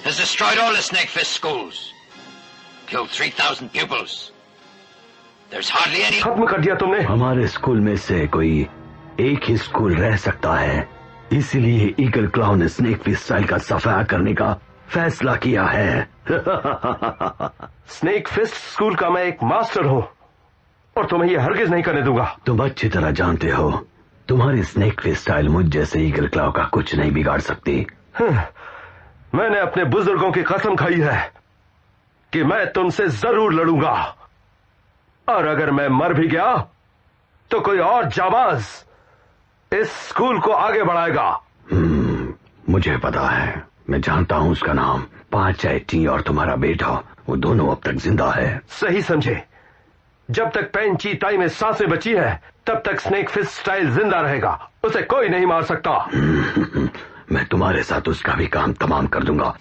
has destroyed all the Snakefish schools, killed 3,000 pupils. There's hardly any. खत्म कर दिया तुमने। हमारे स्कूल में से कोई एक ही स्कूल रह सकता है, इसीलिए ईगल क्लाव ने स्नेकफिश स्टाइल का सफाया करने का फैसला किया है। स्नेकफिश स्कूल का मैं एक मास्टर हूं और तुम्हें यह हरगिज नहीं करने दूंगा। तुम अच्छी तरह जानते हो तुम्हारी स्नेकफिश स्टाइल मुझ जैसे ईगल क्लाव का कुछ नहीं बिगाड़ सकती। मैंने अपने बुजुर्गों की कसम खाई है कि मैं तुमसे जरूर लड़ूंगा, और अगर मैं मर भी गया तो कोई और जाबाज इस स्कूल को आगे बढ़ाएगा। मुझे पता है, मैं जानता हूं उसका नाम। पांचाई टी और तुम्हारा बेटा, वो दोनों अब तक जिंदा है। सही समझे। जब तक पेंची ताई में सांसें बची है तब तक स्नेकफिश स्टाइल जिंदा रहेगा, उसे कोई नहीं मार सकता। मैं तुम्हारे साथ उसका भी काम तमाम कर दूंगा।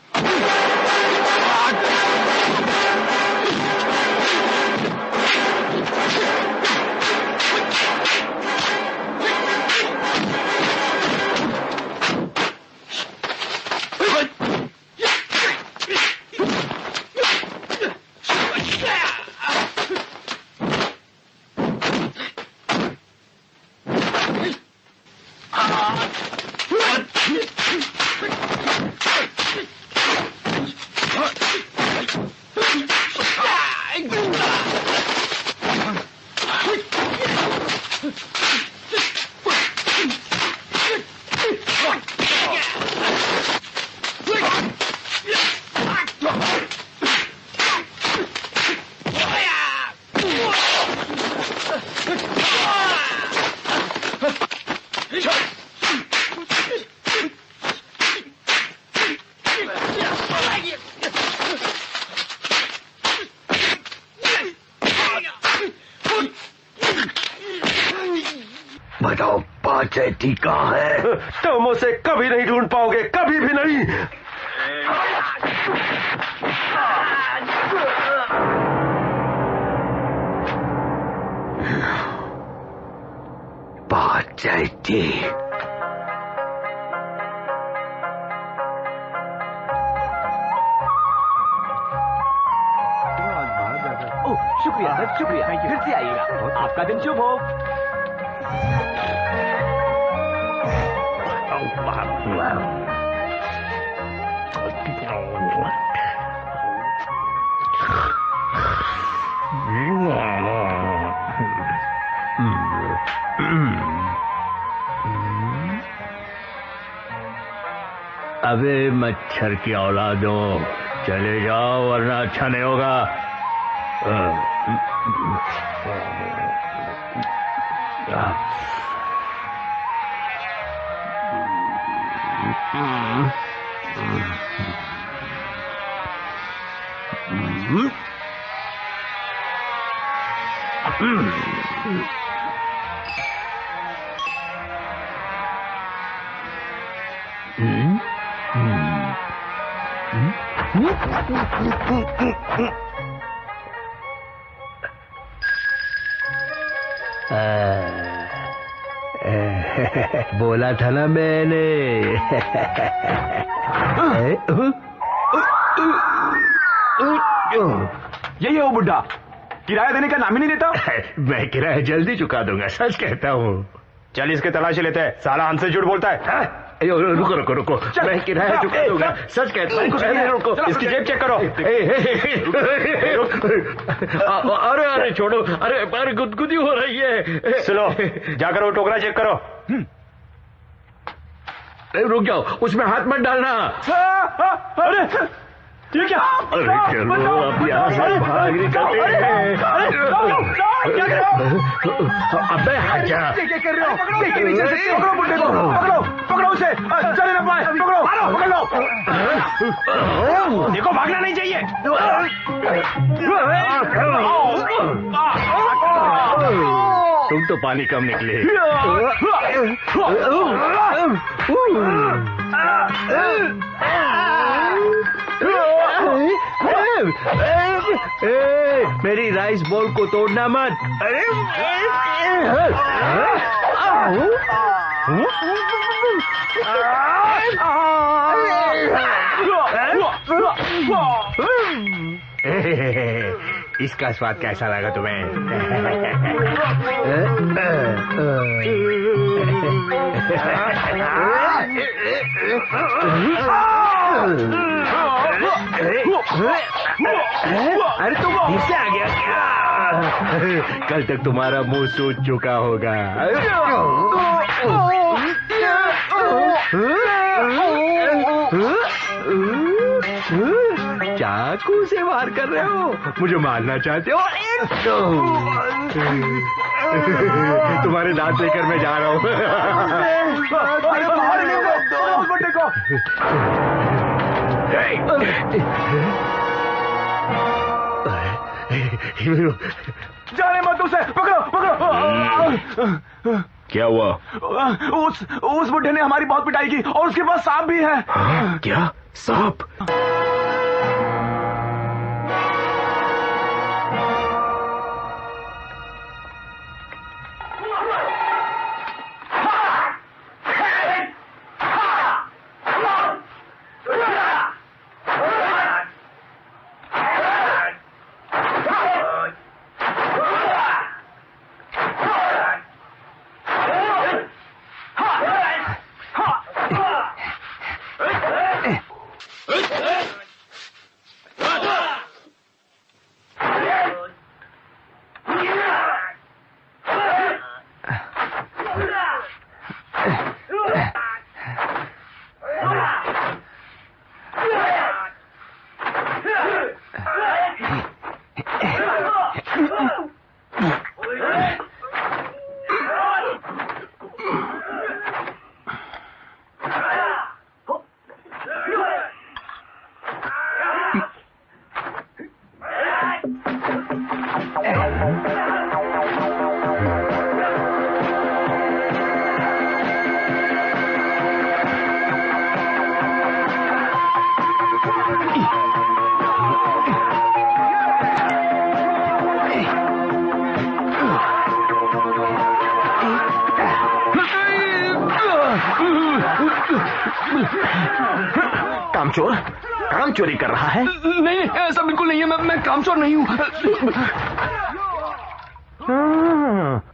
बताओ पाचेटी कहाँ है? तुम उसे कभी नहीं ढूंढ पाओगे, कभी भी नहीं। पाचेटी शुक्रिया सर, शुक्रिया। फिर से आइएगा। आपका दिन शुभ हो। अबे मच्छर की औलादों, चले जाओ वरना अच्छा नहीं होगा। बोला था ना मैंने। यही है वो बुड्ढा, किराया देने का नाम ही नहीं देता। मैं किराया जल्दी चुका दूंगा, सच कहता हूँ। चल इसके तलाशी लेते हैं, साला हमसे झूठ बोलता है। रुको रुको रुको, मैं किराया चुका दूंगा, सच कहता हूँ। रुको, इसकी जेब चेक करो। अरे अरे छोड़ो, अरे गुदगुदी हो रही है। सुनो, जाकर वो टोकरा चेक करो। रुक जाओ, उसमें हाथ मत डालना। अरे ये क्या? अरे चलो अब यहाँ से भाग निकलते हैं। अबे आजा। क्या कर रहे हो? पकड़ो बुड्ढे को, पकड़ो उसे, चले ना पाए, पकड़ लो। देखो भागना नहीं चाहिए। तुम तो पानी कम निकले। मेरी राइस बॉल को तोड़ना मत। इसका स्वाद कैसा लगा तुम्हें? अरे तुम फिर से आ गया क्या? कल तक तुम्हारा मुंह सूज चुका होगा। चाकू से वार कर रहे हो? मुझे मारना चाहते हो? तुम्हारे दांत लेकर मैं जा रहा हूँ। जाने मत उसे, पकड़ो पकड़ो। क्या हुआ? उस बुढ़े ने हमारी बहुत पिटाई की और उसके पास सांप भी है। हाँ, क्या सांप? कामचोर काम चोरी कर रहा है? नहीं, ऐसा बिल्कुल नहीं है। मैं कामचोर नहीं हूँ।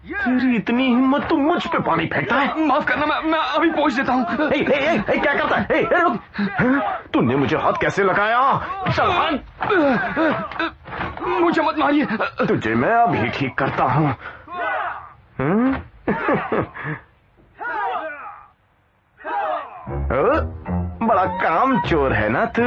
तेरी इतनी हिम्मत तुम मुझ पे पानी फेंकता है? माफ करना, मैं अभी पहुँच देता हूँ। क्या करता है? रुक, तूने मुझे हाथ कैसे लगाया? चल मुझे मत मारिए। तुझे मैं अभी ठीक करता हूँ। बड़ा काम चोर है ना तू।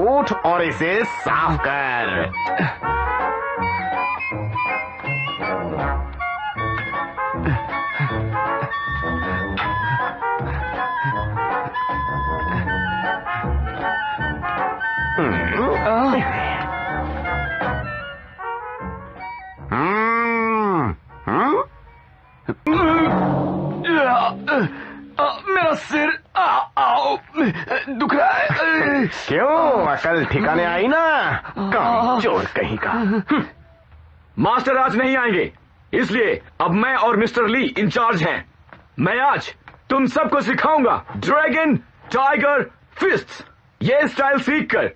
उठ और इसे साफ कर। मेरा सिर दुख रहा है। क्यों, अकल ठिकाने आई ना? काम चोर कहीं का। मास्टर आज नहीं आएंगे, इसलिए अब मैं और मिस्टर ली इंचार्ज हैं। मैं आज तुम सबको सिखाऊंगा ड्रैगन टाइगर फिस्ट। ये स्टाइल सीखकर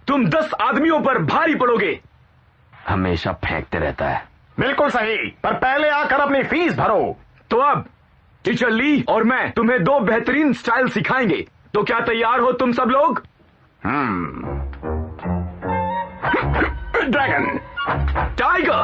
तुम 10 आदमियों पर भारी पड़ोगे। हमेशा फेंकते रहता है। बिल्कुल सही, पर पहले आकर अपनी फीस भरो। तो अब टीचर ली और मैं तुम्हें 2 बेहतरीन स्टाइल सिखाएंगे। तो क्या तैयार हो तुम सब लोग? ड्रैगन, टाइगर,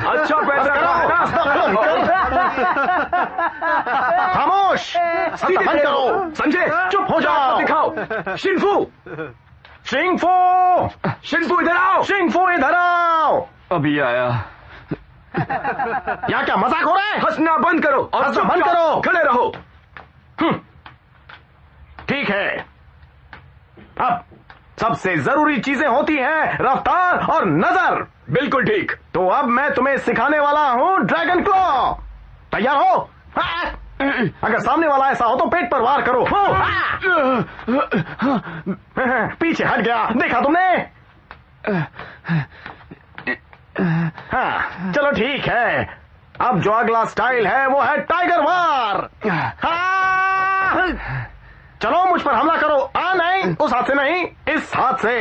अच्छा पैसा खामोश, बंद करो। समझे? चुप हो जाओ। दिखाओ। शिनफू, शिंगफू, शिनफू इधर आओ। शिंगफू इधर आओ। अभी आया। यहाँ क्या मजाक हो रहा है? हंसना बंद करो और हंसना बंद करो। खड़े रहो। ठीक है, अब सबसे जरूरी चीजें होती हैं रफ्तार और नजर। बिल्कुल ठीक। तो अब मैं तुम्हें सिखाने वाला हूं ड्रैगन क्लॉ। तैयार हो? अगर सामने वाला ऐसा हो तो पेट पर वार करो। पीछे हट गया, देखा तुमने? हाँ, चलो ठीक है। अब जो अगला स्टाइल है वो है टाइगर वार। हाँ, चलो मुझ पर हमला करो। हाँ नहीं, उस हाथ से नहीं, इस हाथ से।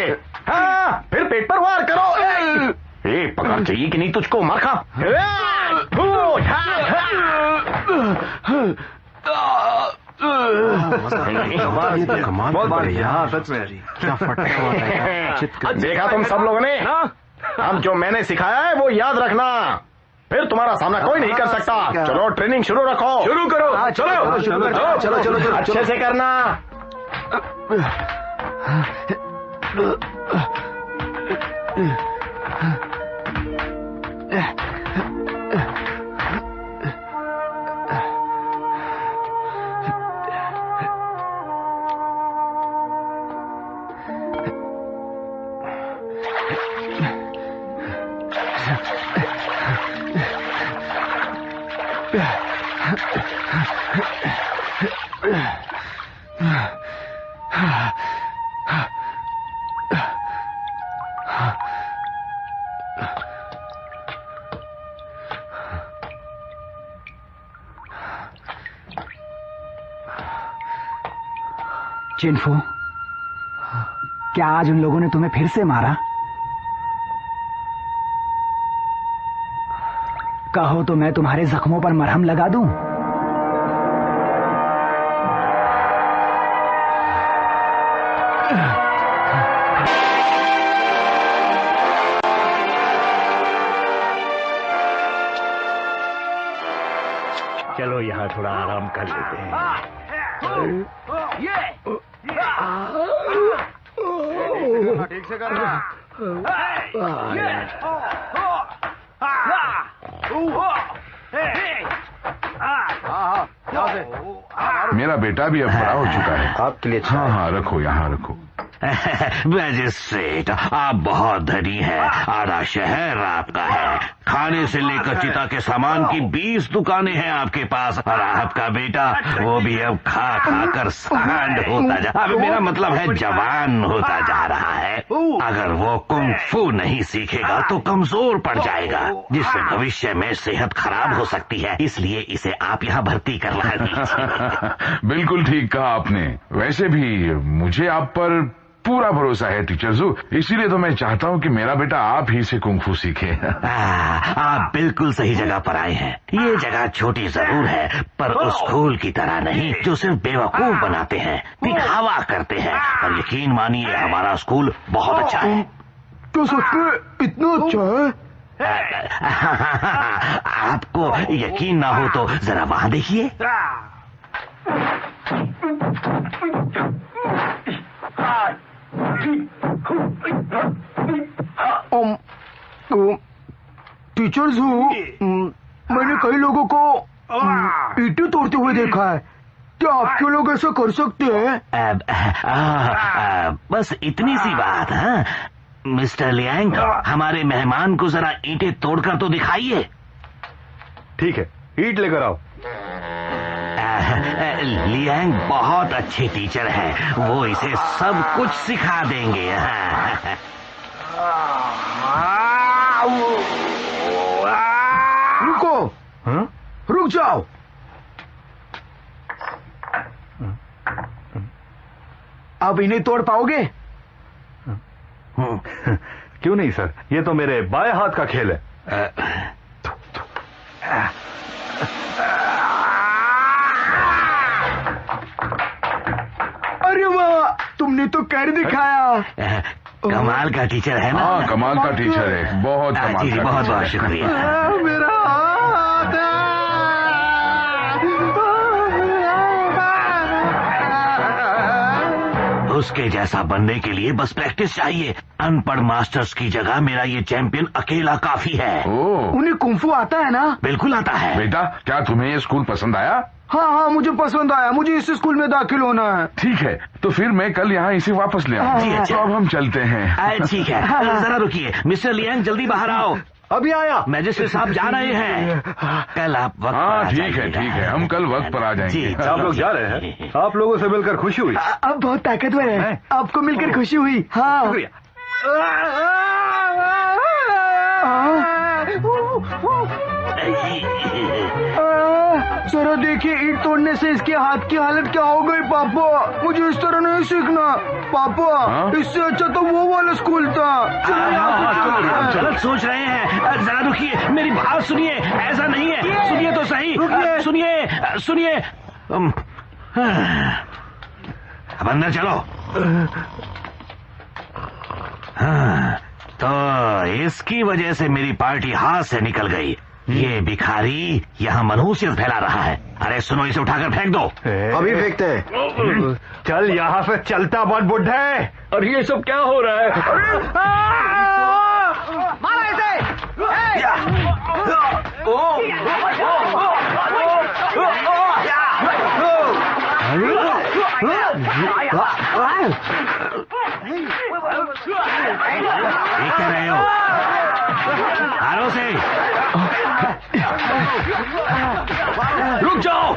हाँ, फिर पेट पर वार करो। पकड़ चाहिए कि नहीं तुझको मरखा? बहुत बढ़िया, सच में क्या फटका हुआ था। देखा तुम सब लोगों ने? अब जो मैंने सिखाया है वो याद रखना, फिर तुम्हारा सामना कोई नहीं कर सकता। चलो ट्रेनिंग शुरू रखो। शुरू करो। चलो चलो चलो अच्छे से करना। चिनफू, क्या आज उन लोगों ने तुम्हें फिर से मारा? कहो तो मैं तुम्हारे जख्मों पर मरहम लगा दूं। चलो यहाँ थोड़ा आराम कर लेते हैं। ठीक से करना। मेरा बेटा भी अब बड़ा हो चुका है। आपके लिए हाँ हाँ, रखो यहाँ रखो। मैजिस्ट्रेट, आप बहुत धनी हैं। आधा शहर आपका है। खाने से लेकर चिता के सामान की 20 दुकानें हैं आपके पास, और आपका बेटा वो भी अब खा खा कर सांड होता अब मेरा मतलब है जवान होता जा रहा है। अगर वो कुंग फू नहीं सीखेगा तो कमजोर पड़ जाएगा, जिससे भविष्य में सेहत खराब हो सकती है। इसलिए इसे आप यहाँ भर्ती करवा दीजिए। बिल्कुल ठीक कहा आपने। वैसे भी मुझे आप पर पूरा भरोसा है टीचर जू, इसीलिए तो मैं चाहता हूँ कि मेरा बेटा आप ही से कुंग फू सीखे। आप बिल्कुल सही जगह पर आए हैं। ये जगह छोटी जरूर है, पर उस स्कूल की तरह नहीं जो सिर्फ बेवकूफ बनाते हैं, दिखावा करते हैं। पर यकीन मानिए हमारा स्कूल बहुत अच्छा है। तो सच में इतना अच्छा है? आपको यकीन ना हो तो जरा वहां देखिए। टीचर जू, मैंने कई लोगों को ईंटें तोड़ते हुए देखा है। क्या आपके लोग ऐसा कर सकते हैं? बस इतनी सी बात है। मिस्टर लियांग, हमारे मेहमान को जरा ईंटें तोड़कर तो दिखाइए। ठीक है, ईंट लेकर आओ। लियांग बहुत अच्छे टीचर हैं, वो इसे सब कुछ सिखा देंगे। रुको, रुक जाओ। आप इन्हें तोड़ पाओगे? क्यों नहीं सर, ये तो मेरे बाएं हाथ का खेल है। अरे वाह, तुमने तो कर दिखाया। कमाल का टीचर है ना? हाँ, कमाल का टीचर है, बहुत कमाल जी, का। बहुत बहुत शुक्रिया। मेरा हाथ उसके जैसा बनने के लिए बस प्रैक्टिस चाहिए। अनपढ़ मास्टर्स की जगह मेरा ये चैंपियन अकेला काफी है। ओह, उन्हें कुंफू आता है ना? बिल्कुल आता है। बेटा क्या तुम्हें ये स्कूल पसंद आया? हाँ हाँ, मुझे पसंद आया, मुझे इस स्कूल में दाखिल होना है। ठीक है, तो फिर मैं कल यहाँ इसे वापस ले आऊंगा। तो अब हम चलते हैं। ठीक है, जरा रुकिए मिस्टर लियांग, जल्दी बाहर आओ। अभी आया। मैजिस्ट्रेट साहब जा रहे हैं। कल आप वक्त हाँ ठीक है, हम कल वक्त पर आ जाएंगे। आप लोग जा रहे हैं? आप लोगों से मिलकर खुशी हुई। आप बहुत ताकतवर हैं। आपको मिलकर खुशी हुई। हाँ शुक्रिया। जरा देखिए, ईंट तोड़ने से इसके हाथ की हालत क्या हो गई। पापा, मुझे इस तरह नहीं सीखना। पापा, इससे अच्छा तो वो वाला स्कूल था। गलत सोच रहे हैं। जरा रुकिए, मेरी बात सुनिए। ऐसा नहीं है, सुनिए तो सही। सुनिए। अब अंदर चलो। हाँ, तो इसकी वजह से मेरी पार्टी हाथ से निकल गई। ये भिखारी यहाँ मनहूसियत फैला रहा है। अरे सुनो, इसे उठाकर फेंक दो। अभी फेंकते हैं। चल यहाँ से चलता बहुत बुढ़े। और ये सब क्या हो रहा है? मारा इसे। देख क्या रहे हो? आरो से रुक जाओ।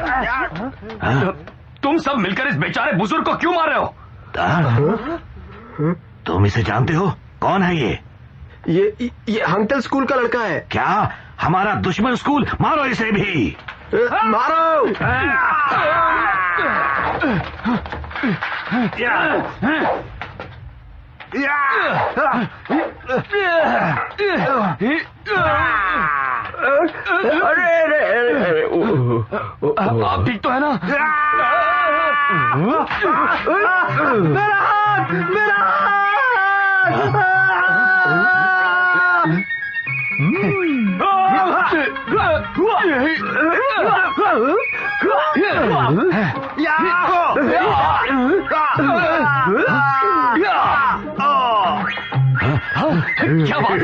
तुम सब मिलकर इस बेचारे बुजुर्ग को क्यों मार रहे हो? तुम इसे जानते हो? कौन है ये? ये हंगटेल स्कूल का लड़का है। क्या? हमारा दुश्मन स्कूल? मारो इसे भी। मारो। अरे आप ठीक तो है ना? मेरा हाथ, मेरा हाथ। क्या बात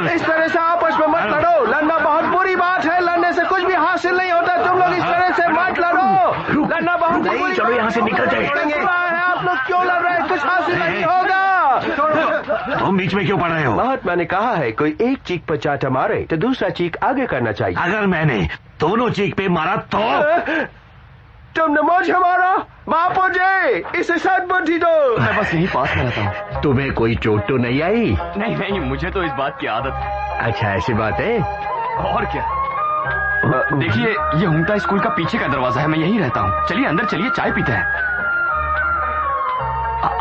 इस तरह से आपस में मत लड़ो। लड़ना बहुत बुरी बात है। लड़ने से कुछ भी हासिल नहीं होता। तुम लोग इस तरह से मत लड़ो। लड़ना बहुत बुरी बात है। चलो यहाँ से निकल जाए। आप लोग क्यों लड़ रहे हैं? कुछ हासिल नहीं होगा। तुम बीच में क्यों पड़ रहे हो? महात्मा ने कहा है कोई एक चीख पर चाटा मारे तो दूसरा चीख आगे करना चाहिए। अगर मैंने दोनों चीख पे मारा तो? तुमने मुझे मारा। बापू जी, इसे साथ बुद्धि दो। मैं बस यही पास में रहता हूँ। तुम्हें कोई चोट तो नहीं आई? नहीं, मुझे तो इस बात की आदत है। अच्छा, ऐसी बात है। और क्या? देखिए, ये हुंगटा स्कूल का पीछे का दरवाजा है। मैं यहीं रहता हूँ। चलिए अंदर चलिए, चाय पीते हैं।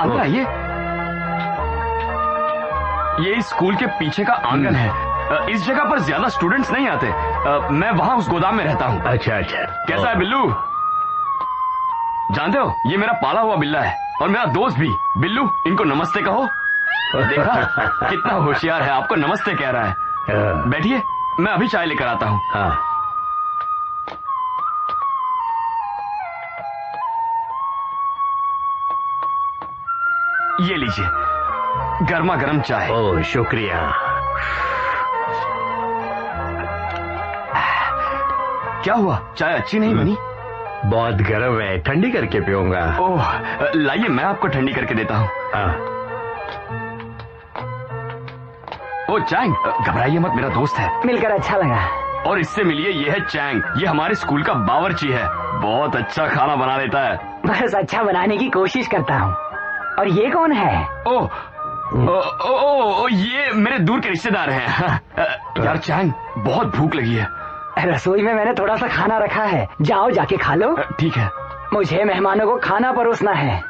अंदर आइए। ये स्कूल के पीछे का आंगन है। इस जगह पर ज्यादा स्टूडेंट्स नहीं आते। मैं वहाँ उस गोदाम में रहता हूँ। अच्छा। कैसा है बिल्लू? जानते हो, ये मेरा पाला हुआ बिल्ला है और मेरा दोस्त भी। बिल्लू, इनको नमस्ते कहो। देखा कितना होशियार है, आपको नमस्ते कह रहा है। बैठिए, मैं अभी चाय लेकर आता हूँ। हाँ। ये लीजिए, गर्मा गर्म चाय। ओह, शुक्रिया। क्या हुआ, चाय अच्छी नहीं बनी? बहुत गर्म है, ठंडी करके पीऊंगा। ओह, लाइए, मैं आपको ठंडी करके देता हूँ। ओ चैंग, घबराइए मत, मेरा दोस्त है। मिलकर अच्छा लगा। और इससे मिलिए, ये है चैंग। ये हमारे स्कूल का बावर्ची है। बहुत अच्छा खाना बना लेता है। बस अच्छा बनाने की कोशिश करता हूँ। और ये कौन है? ओह, ये मेरे दूर के रिश्तेदार हैं। यार चैंग, बहुत भूख लगी है। रसोई में मैंने थोड़ा सा खाना रखा है, जाओ जाके खा लो। ठीक है। मुझे मेहमानों को खाना परोसना है।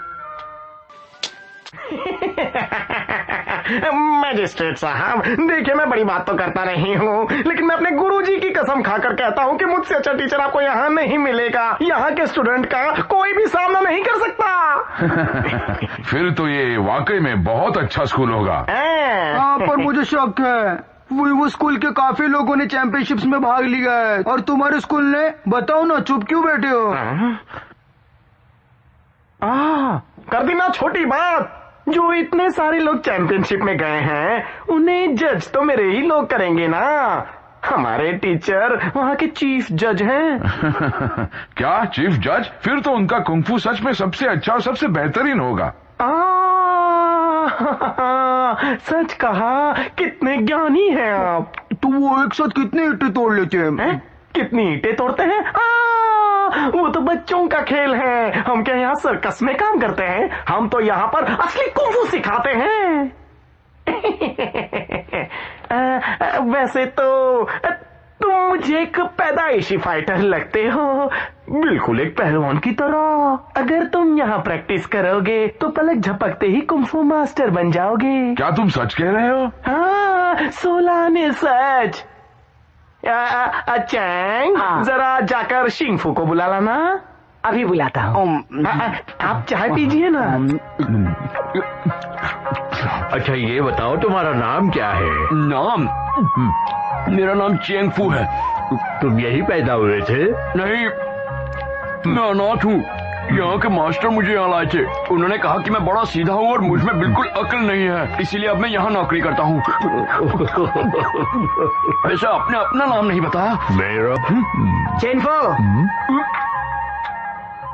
मैजिस्ट्रेट साहब, देखिए मैं बड़ी बात तो करता नहीं हूँ, लेकिन मैं अपने गुरुजी की कसम खाकर कहता हूँ कि मुझसे अच्छा टीचर आपको यहाँ नहीं मिलेगा। यहाँ के स्टूडेंट का कोई भी सामना नहीं कर सकता। फिर तो ये वाकई में बहुत अच्छा स्कूल होगा। हाँ, पर मुझे शक है, वो स्कूल के काफी लोगों ने चैंपियनशिप्स में भाग लिया है और तुम्हारे स्कूल ने, बताओ ना, चुप क्यों बैठे हो? कर दी ना छोटी बात। जो इतने सारे लोग चैंपियनशिप में गए हैं, उन्हें जज तो मेरे ही लोग करेंगे ना। हमारे टीचर वहाँ के चीफ जज हैं। क्या चीफ जज? फिर तो उनका कुंफू सच में सबसे अच्छा और सबसे बेहतरीन होगा। सच कहा, कितने ज्ञानी हैं आप। तो वो एक साथ कितने ईंटें तोड़ लेते हैं? कितनी ईंटें तोड़ते हैं? वो तो बच्चों का खेल है। हम क्या यहाँ सर्कस में काम करते हैं? हम तो यहाँ पर असली कुंफू सिखाते हैं। वैसे तो तुम मुझे एक पैदाइशी फाइटर लगते हो, बिल्कुल एक पहलवान की तरह। अगर तुम यहाँ प्रैक्टिस करोगे तो पलक झपकते ही कुंफू मास्टर बन जाओगे। क्या तुम सच कह रहे हो? हाँ, सोला ने सच। चैंग, जरा जाकर शिंगफू को बुला लाना। अभी बुलाता हूँ। आप चाय पीजिए ना। अच्छा ये बताओ, तुम्हारा नाम क्या है? नाम? मेरा नाम चेंग फू है। तुम यही पैदा हुए थे? नहीं, मैं अनाथ हूँ। यहाँ के मास्टर मुझे यहाँ लाए थे। उन्होंने कहा कि मैं बड़ा सीधा हूँ और मुझ में बिल्कुल अक्ल नहीं है, इसीलिए अब मैं यहाँ नौकरी करता हूँ। वैसे आपने अपना नाम नहीं बताया। मेरा चेनफो,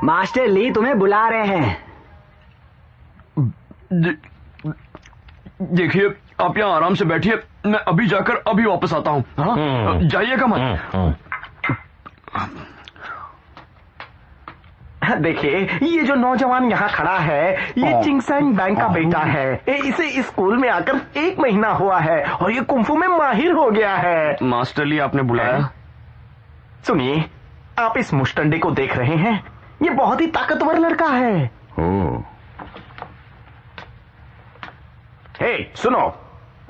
मास्टर ली तुम्हें बुला रहे हैं। देखिए, आप यहाँ आराम से बैठिए, मैं अभी जाकर अभी वापस आता हूँ। हाँ, जाइएगा मत। देखिए, ये जो नौजवान यहाँ खड़ा है, ये चिंगसैंग बैंक का बेटा है। इसे इस स्कूल में आकर 1 महीना हुआ है और ये कुंफू में माहिर हो गया है। मास्टर ली, आपने बुलाया? सुनिए, आप इस मुश्तंडे को देख रहे हैं, ये बहुत ही ताकतवर लड़का है। हे, सुनो,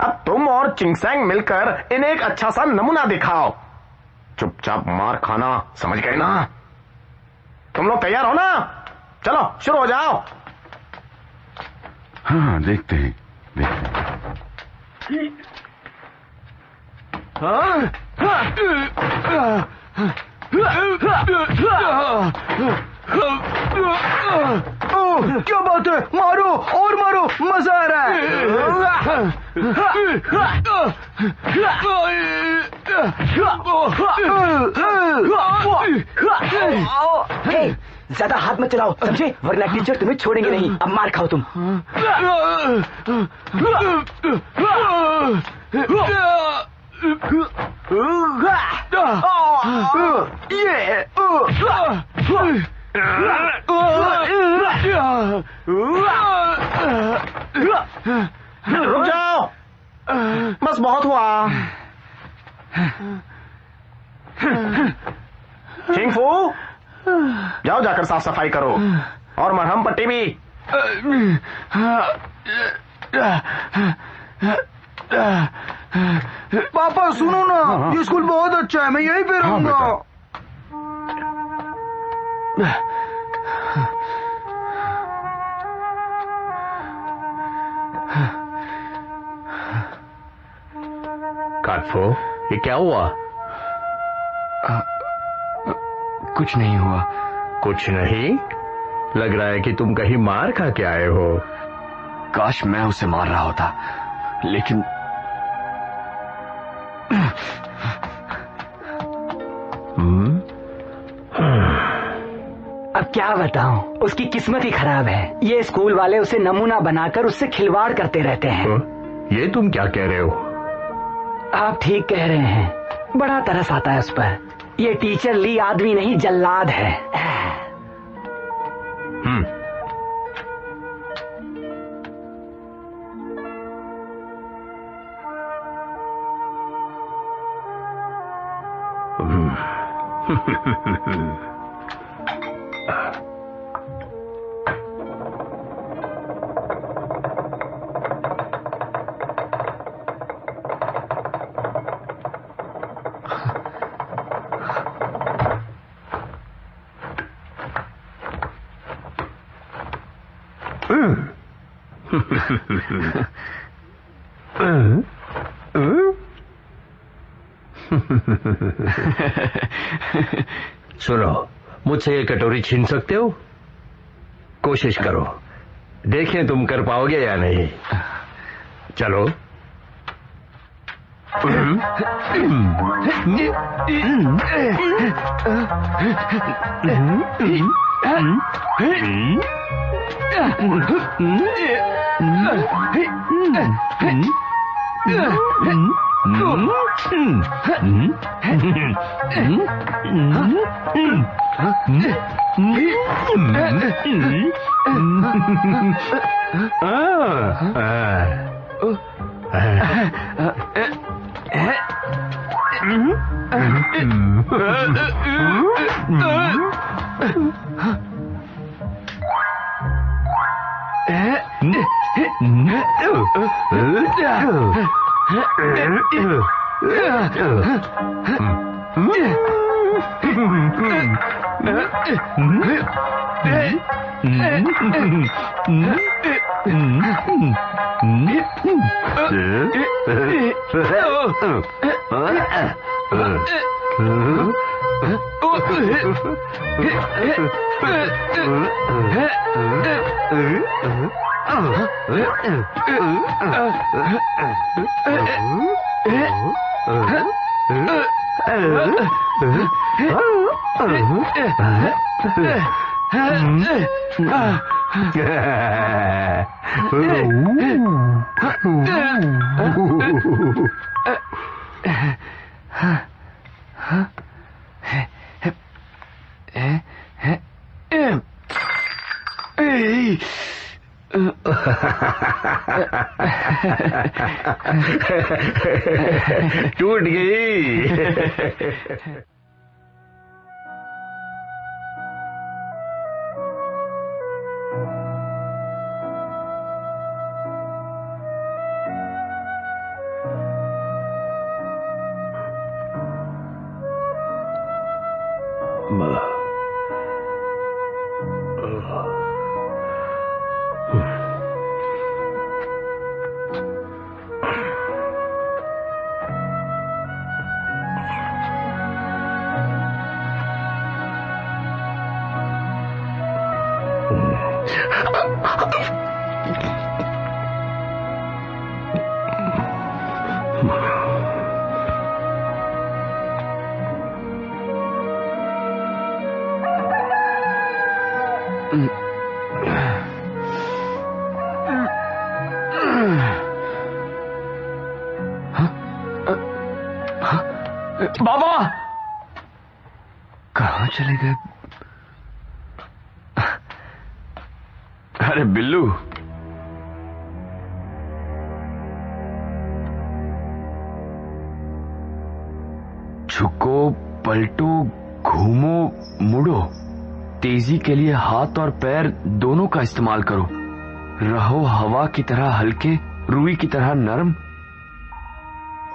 अब तुम और चिंगसैंग मिलकर इन्हें एक अच्छा सा नमूना दिखाओ। चुपचाप मार खाना, समझ गए ना? तुम लोग तैयार हो ना? चलो शुरू हो जाओ। हाँ, देखते हैं। क्या बात है, मारो और मारो, मजा आ रहा है। ज्यादा हाथ मत चलाओ, समझे? वरना टीचर तुम्हें छोड़ेंगे नहीं। अब मार खाओ तुम। रुक जाओ, बस बहुत हुआ। चिंगफू, जाओ जाकर साफ सफाई करो और मरहम पट्टी भी। पापा सुनो ना, ये स्कूल बहुत अच्छा है, मैं यहीं पे रहूंगा। काटफो, ये क्या हुआ? कुछ नहीं हुआ। कुछ नहीं? लग रहा है कि तुम कहीं मार खा के आए हो। काश मैं उसे मार रहा होता, लेकिन अब क्या बताऊं, उसकी किस्मत ही खराब है। ये स्कूल वाले उसे नमूना बनाकर उससे खिलवाड़ करते रहते हैं। ये तुम क्या कह रहे हो? आप ठीक कह रहे हैं, बड़ा तरस आता है उस पर। ये टीचर ली आदमी नहीं, जल्लाद है। सुनो, मुझसे ये कटोरी छीन सकते हो? कोशिश करो, देखें तुम कर पाओगे या नहीं। चलो। टूट गई। बाबा कहाँ चले गए? अरे बिल्लू, झुको, पलटो, घूमो, मुड़ो। तेजी के लिए हाथ और पैर दोनों का इस्तेमाल करो। रहो हवा की तरह हल्के, रुई की तरह नरम,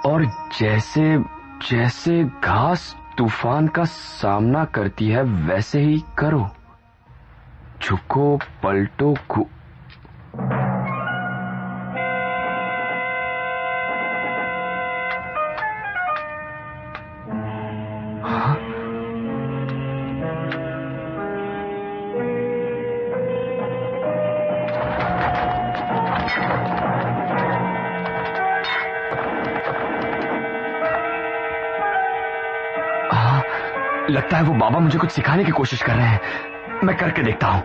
और जैसे जैसे घास तूफान का सामना करती है वैसे ही करो। झुको, पलटो, लगता है वो बाबा मुझे कुछ सिखाने की कोशिश कर रहे हैं। मैं करके देखता हूं।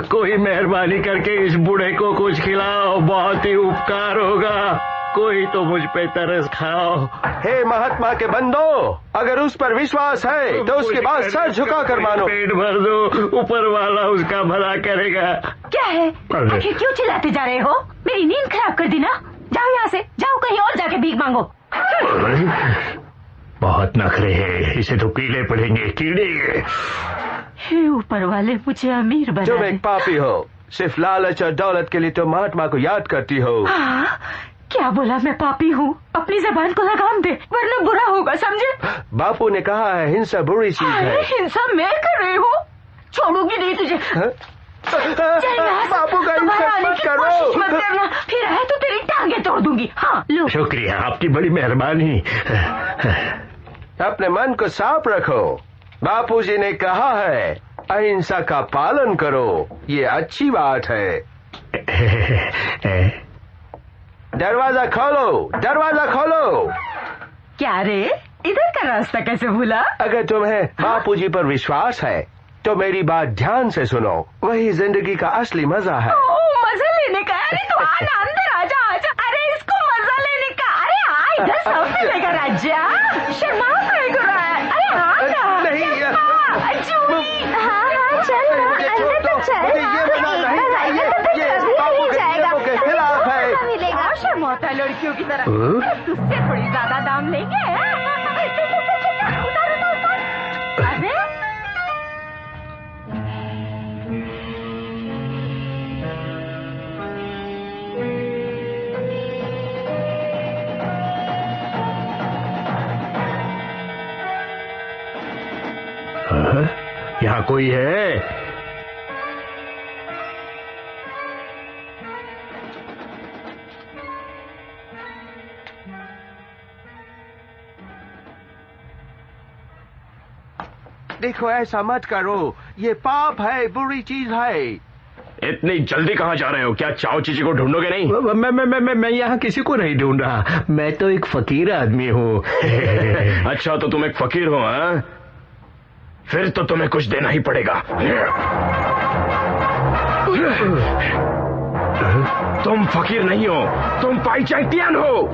कोई मेहरबानी करके इस बूढ़े को कुछ खिलाओ, बहुत ही उपकार होगा। कोई तो मुझ पे तरस खाओ। हे महात्मा के बंदो, अगर उस पर विश्वास है तो उसके बाद सर झुका कर मानो। पेट भर दो, ऊपर वाला उसका भला करेगा। क्या है, आखिर क्यों चिल्लाते जा रहे हो? मेरी नींद खराब कर दी ना। जाओ यहाँ से, जाओ कहीं और जाके भीख मांगो। बहुत नखरे हैं, इसे तो कीड़े पड़ेंगे, कीड़े। हे ऊपर वाले, मुझे अमीर बना तुम एक पापी हो, सिर्फ लालच और दौलत के लिए तुम महात्मा को याद करती हो। हाँ, क्या बोला मैं पापी हूँ? अपनी जबान को लगाम दे, वरना बुरा होगा, समझे? बापू ने कहा है हिंसा बुरी चीज है। हिंसा मैं कर रही हूँ? छोड़ूंगी नहीं तुझे। बापू का हिंसा मत करो। मत करना, फिर आए तो तेरी टांगे तोड़ दूंगी। हाँ लो। शुक्रिया, आपकी बड़ी मेहरबानी। अपने मन को साफ रखो। बापूजी ने कहा है अहिंसा का पालन करो, ये अच्छी बात है। दरवाजा खोलो, दरवाजा खोलो। क्या रे, इधर का रास्ता कैसे भूला? अगर तुम्हें बापूजी पर विश्वास है तो मेरी बात ध्यान से सुनो, वही जिंदगी का असली मजा है। मजा लेने का? अरे तो आना, अंदर आजा, आजा। अरे इसको मजा लेने का। अरे आ इधर, सब मिलेगा राजा। शर्मा है गुरा। अरे हाँ नहीं, चूड़ी। हाँ चल अंदर तो चल। खिलाफ है। मिलेगा शर्माता लड़कियों की तरह, तुझसे थोड़ी ज्यादा दाम लेंगे। अरे यहाँ कोई है? देखो, ऐसा मत करो, ये पाप है, बुरी चीज है। इतनी जल्दी कहाँ जा रहे हो? क्या चाओ चीची को ढूंढोगे नहीं? मैं यहाँ किसी को नहीं ढूंढ रहा, मैं तो एक फकीर आदमी हूँ। अच्छा, तो तुम एक फकीर हो? हाँ, फिर तो तुम्हें कुछ देना ही पड़ेगा। तुम फकीर नहीं हो, तुम पाइचाइटियन हो।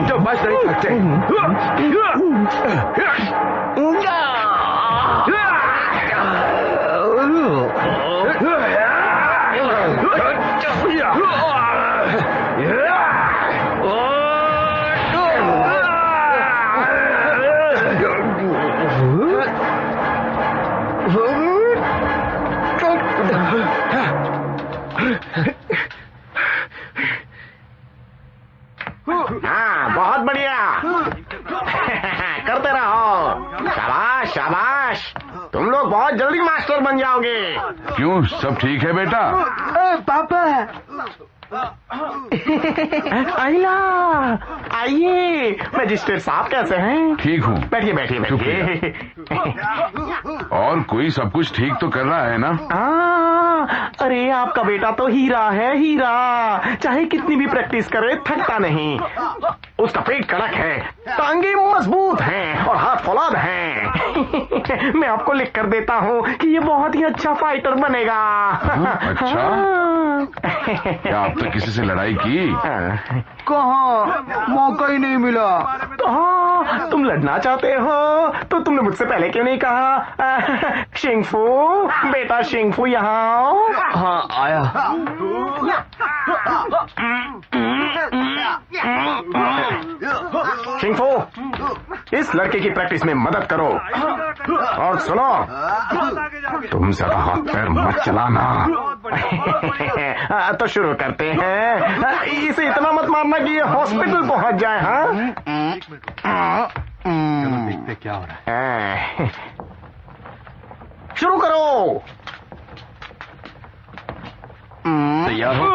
तो बच नहीं सकते। हाँ, बहुत बढ़िया। करते रहो, शाबाश शाबाश। तुम लोग बहुत जल्दी मास्टर बन जाओगे। क्यों, सब ठीक है बेटा? पापा आइला, आइए। मजिस्ट्रेट साहब कैसे हैं? ठीक हूँ। बैठिए बैठिए बैठिए। और कोई सब कुछ ठीक तो कर रहा है ना? अरे आपका बेटा तो हीरा है, हीरा। चाहे कितनी भी प्रैक्टिस करे थकता नहीं। उसका पेट कड़क है, टांगे मजबूत हैं और हाथ फौलाद हैं। मैं आपको लिख कर देता हूँ कि ये बहुत ही अच्छा फाइटर बनेगा। अच्छा, क्या आप तो किसी से लड़ाई की? कहाँ, मौका ही नहीं मिला। हाँ, तुम लड़ना चाहते हो तो तुमने मुझसे पहले क्यों नहीं कहा? शिंगफू, बेटा शिंगफू यहाँ आओ। हाँ आया। शिंगफू, इस लड़के की प्रैक्टिस में मदद करो। और सुनो, तुम ज्यादा हाथ पैर मत चलाना। तो शुरू करते हैं। इसे इतना मत मारना कि ये हॉस्पिटल पहुंच जाए। हाँ, चलो देखते क्या हो रहा है। शुरू करो। तैयार हो?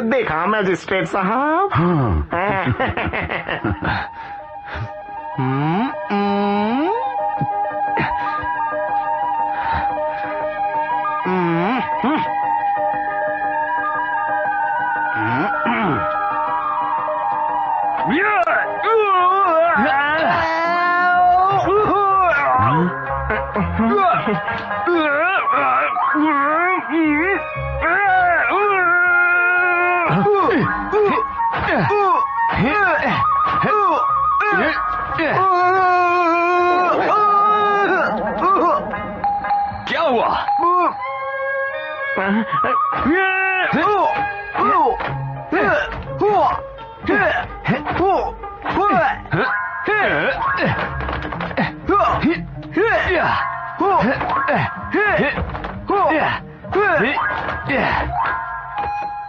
देखा मैजिस्ट्रेट साहब? क्या हुआ?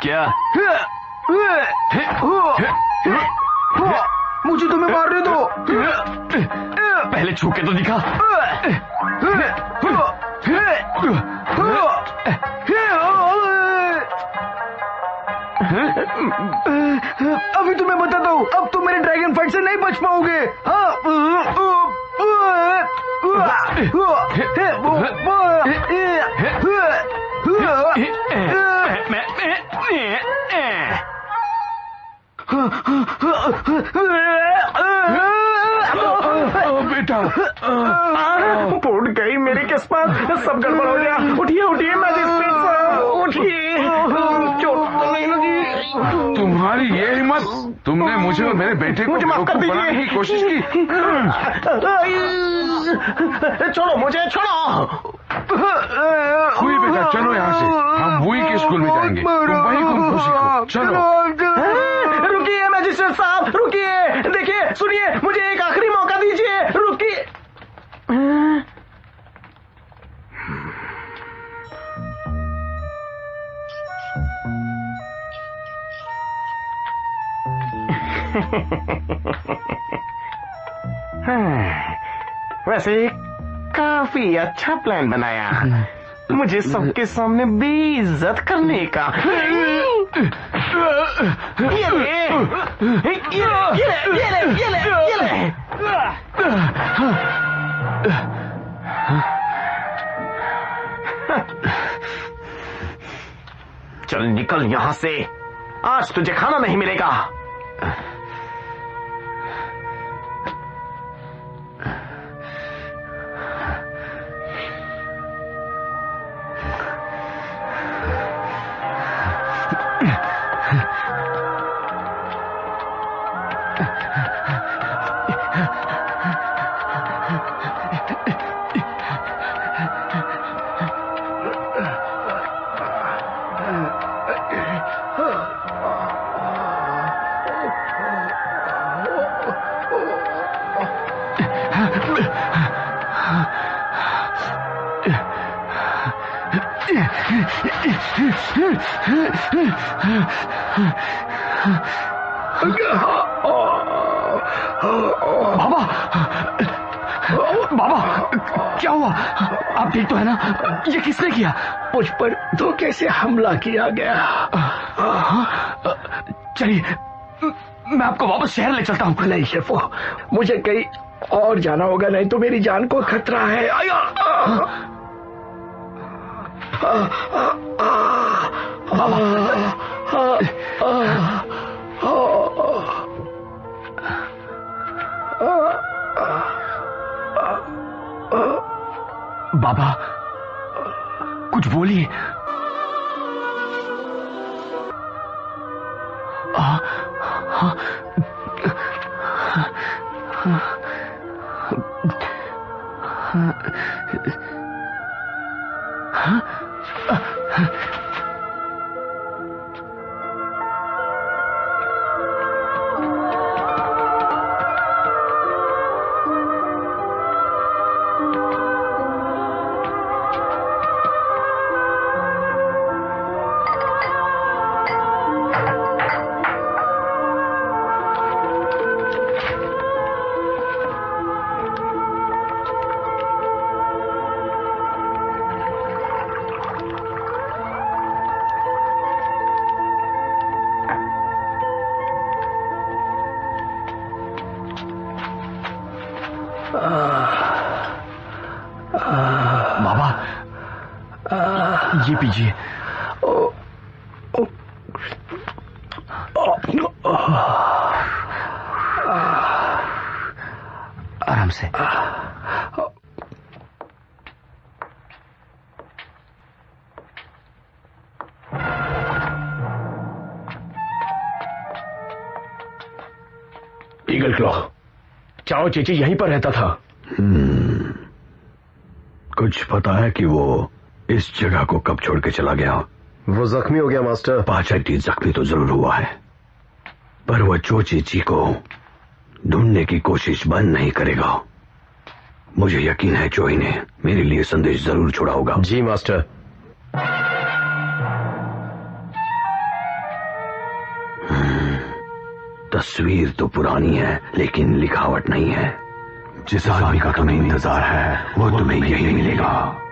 क्या? मुझे तुम्हें मारने दो। पहले छू के तो दिखा। अभी तुम्हें बताता हूँ, अब तुम मेरे ड्रैगन फाइट से नहीं बच पाओगे। बेटा, फूट गई मेरी किस्मत, सब गड़बड़ हो गया। उठिए उठिए मैजिस्ट्रेट साहब, उठिए। चोट तो नहीं लगी? तुम्हारी ये हिम्मत! तुमने मुझे और मेरे बेटे को बेवकूफ बनाने की कोशिश की। छोड़ो मुझे, छोड़ो। हुई बेटा, चलो यहाँ से, हम वही के स्कूल में जाएंगे। तुम वही कुंग सीखो। चलो। रुकिए मैजिस्ट्रेट साहब, रुकिए। देखिए, सुनिए, मुझे एक आखिरी मौका दीजिए। रुकिए। वैसे काफी अच्छा प्लान बनाया, मुझे सबके सामने बेइज्जत करने का। चल निकल यहां से, आज तुझे खाना नहीं मिलेगा। बाबा, बाबा क्या हुआ? आप ठीक तो है ना? ये किसने किया? मुझ पर धोखे से हमला किया गया। चलिए मैं आपको वापस शहर ले चलता हूँ। नहीं शेफो, मुझे कहीं और जाना होगा, नहीं तो मेरी जान को खतरा है। बाबा कुछ बोलिए। बाबा ये पीजिए। आराम से। ईगल क्लॉ, चाओ चेची यहीं पर रहता था। कुछ पता है कि वो इस जगह को कब छोड़ के चला गया? वो जख्मी हो गया मास्टर। पाचेटी जख्मी तो जरूर हुआ है, पर वह चोचेची को ढूंढने की कोशिश बंद नहीं करेगा। मुझे यकीन है चोई ने मेरे लिए संदेश जरूर छोड़ा होगा। जी मास्टर। तस्वीर तो पुरानी है लेकिन लिखावट नहीं है। जिस आदमी का तुम्हें इंतजार है वो तुम्हें यही मिलेगा।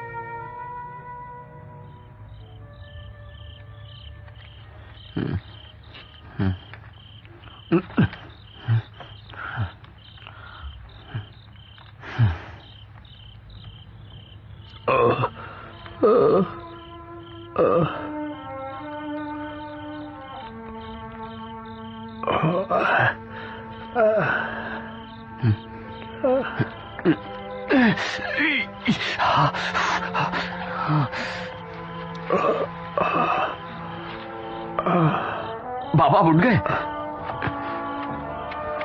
बाबा उठ गए?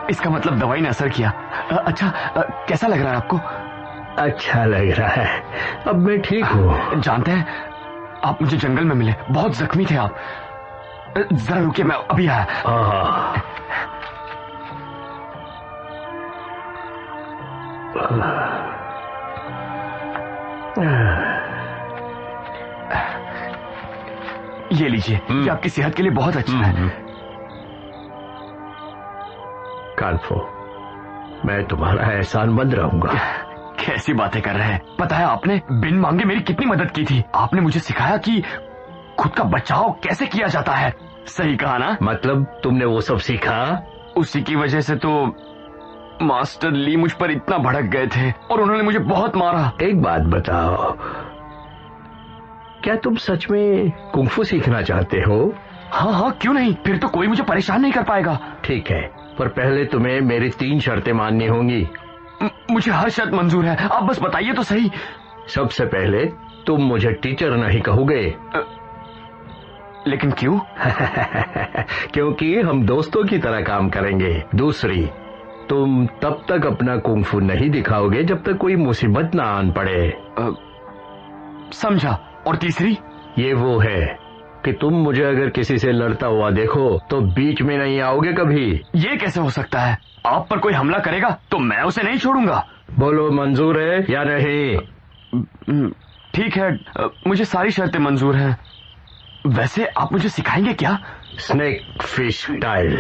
इसका मतलब दवाई ने असर किया। अच्छा कैसा लग रहा है आपको? अच्छा लग रहा है, अब मैं ठीक हूँ। जानते हैं आप मुझे जंगल में मिले, बहुत जख्मी थे आप। जरा रुकिए, मैं अभी आया। ये लीजिए, ये आपकी सेहत के लिए बहुत अच्छा है। कानफो, मैं तुम्हारा एहसानमंद रहूंगा। कैसी बातें कर रहे हैं? पता है आपने बिन मांगे मेरी कितनी मदद की थी। आपने मुझे सिखाया कि खुद का बचाव कैसे किया जाता है। सही कहा ना? मतलब तुमने वो सब सीखा? उसी की वजह से तो मास्टर ली मुझ पर इतना भड़क गए थे और उन्होंने मुझे बहुत मारा। एक बात बताओ, क्या तुम सच में कुंफू सीखना चाहते हो? हाँ हाँ, क्यों नहीं, फिर तो कोई मुझे परेशान नहीं कर पाएगा। ठीक है, पर पहले तुम्हें मेरी 3 शर्तें माननी होंगी। मुझे हर शर्त मंजूर है, आप बस बताइए तो सही। सबसे पहले तुम मुझे टीचर नहीं कहोगे। लेकिन क्यों? क्योंकि हम दोस्तों की तरह काम करेंगे। दूसरी, तुम तब तक अपना कुंफू नहीं दिखाओगे जब तक कोई मुसीबत ना आन पड़े। समझा। और तीसरी? ये वो है कि तुम मुझे अगर किसी से लड़ता हुआ देखो तो बीच में नहीं आओगे कभी। ये कैसे हो सकता है? आप पर कोई हमला करेगा तो मैं उसे नहीं छोड़ूंगा। बोलो मंजूर है या नहीं? ठीक है, मुझे सारी शर्तें मंजूर हैं। वैसे आप मुझे सिखाएंगे क्या? Snake fish style.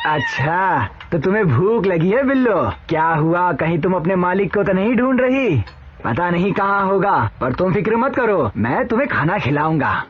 अच्छा, तो तुम्हें भूख लगी है बिल्लो? क्या हुआ, कहीं तुम अपने मालिक को तो नहीं ढूंढ रही? पता नहीं कहाँ होगा, पर तुम फिक्र मत करो, मैं तुम्हें खाना खिलाऊंगा।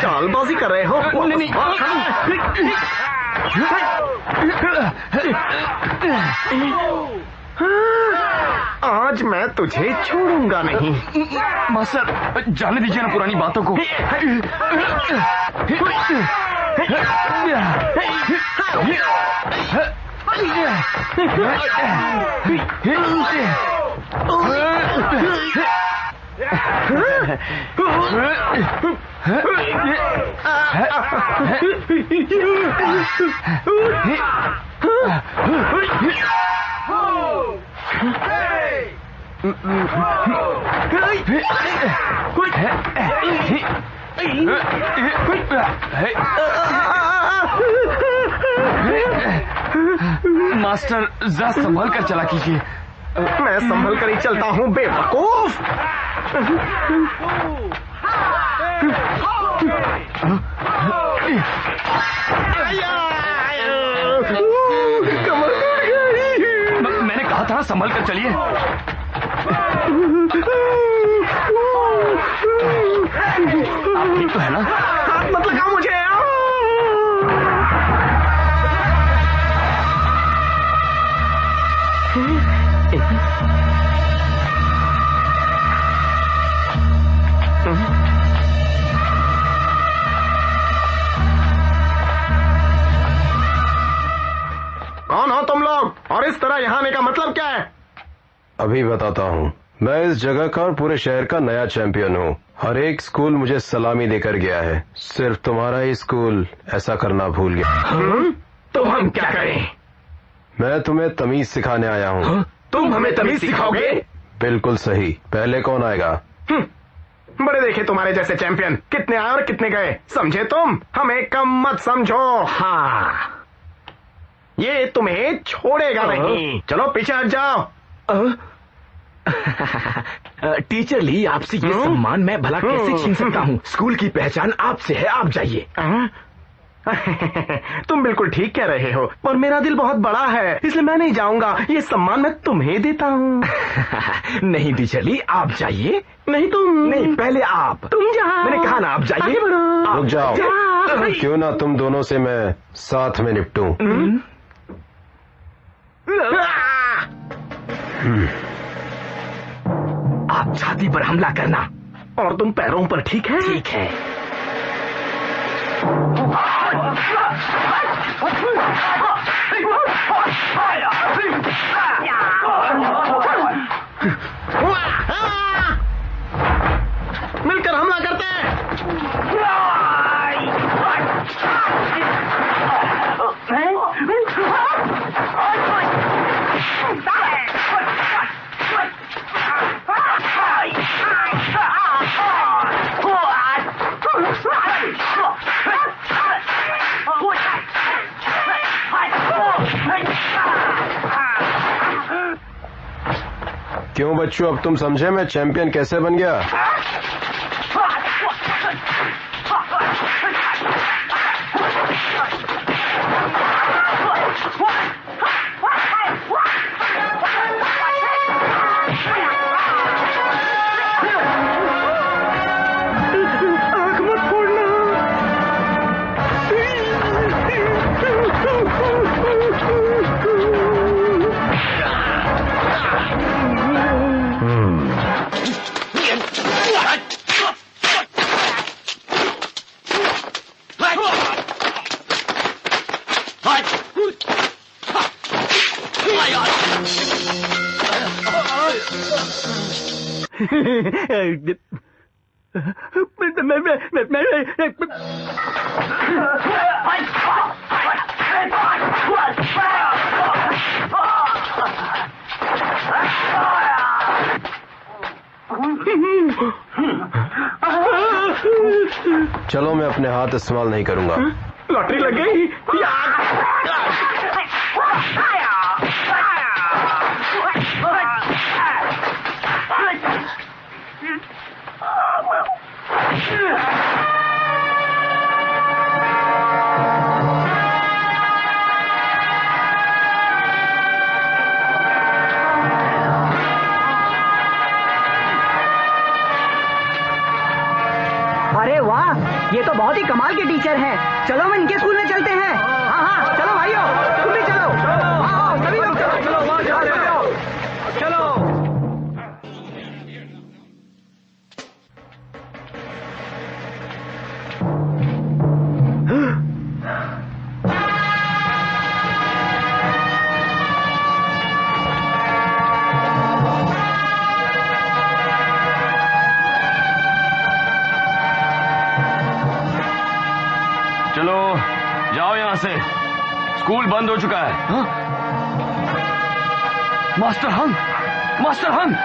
चालबाजी कर रहे हो? आज मैं तुझे छोड़ूंगा नहीं। मास्टर जाने दीजिए ना पुरानी बातों को। मास्टर जरा संभल कर चला कीजिए। मैं संभल कर ही चलता हूँ बेवकूफ। मैंने कहा था संभल कर चलिए। ठीक तो है ना? हाथ मत लगाओ मुझे। कौन हो तुम लोग और इस तरह यहाँ आने का मतलब क्या है? अभी बताता हूँ। मैं इस जगह का और पूरे शहर का नया चैंपियन हूँ। हर एक स्कूल मुझे सलामी देकर गया है, सिर्फ तुम्हारा ही स्कूल ऐसा करना भूल गया। तो हम क्या करें? मैं तुम्हें तमीज सिखाने आया हूँ। तुम हमें तमीज सिखाओगे? बिल्कुल सही। पहले कौन आएगा? बड़े देखे तुम्हारे जैसे चैंपियन कितने आए और कितने गए, समझे तुम? हमें कम मत समझो। हाँ, ये तुम्हें छोड़ेगा नहीं। चलो पीछे हट जाओ। टीचर ली, आपसे ये सम्मान मैं भला कैसे छीन सकता हूँ? स्कूल की पहचान आपसे है, आप जाइए। तुम बिल्कुल ठीक कह रहे हो, पर मेरा दिल बहुत बड़ा है, इसलिए मैं नहीं जाऊंगा। ये सम्मान मैं तुम्हें देता हूँ। नहीं टीचर ली, आप जाइए। नहीं तुम। नहीं, पहले आप। तुम जाओ। मैंने कहा ना आप जाइए। रुक जाओ। क्यों ना तुम दोनों से मैं साथ में निपटूं। आप छाती पर हमला करना और तुम पैरों पर। ठीक है? ठीक है। मिलकर हमला करते हैं। क्यों बच्चों, अब तुम समझे मैं चैंपियन कैसे बन गया? चलो, मैं अपने हाथ इस्तेमाल नहीं करूंगा। लॉटरी लग गई। अरे वाह, ये तो बहुत ही कमाल के टीचर हैं। चलो हम इनके स्कूल में चलते हैं। हाँ हाँ, चलो भाइयों, तुम भी चलो। हाँ, सभी लोग चलो। चलो। चलो जाओ यहां से, स्कूल बंद हो चुका है। हाँ? मास्टर हंग, मास्टर हंग।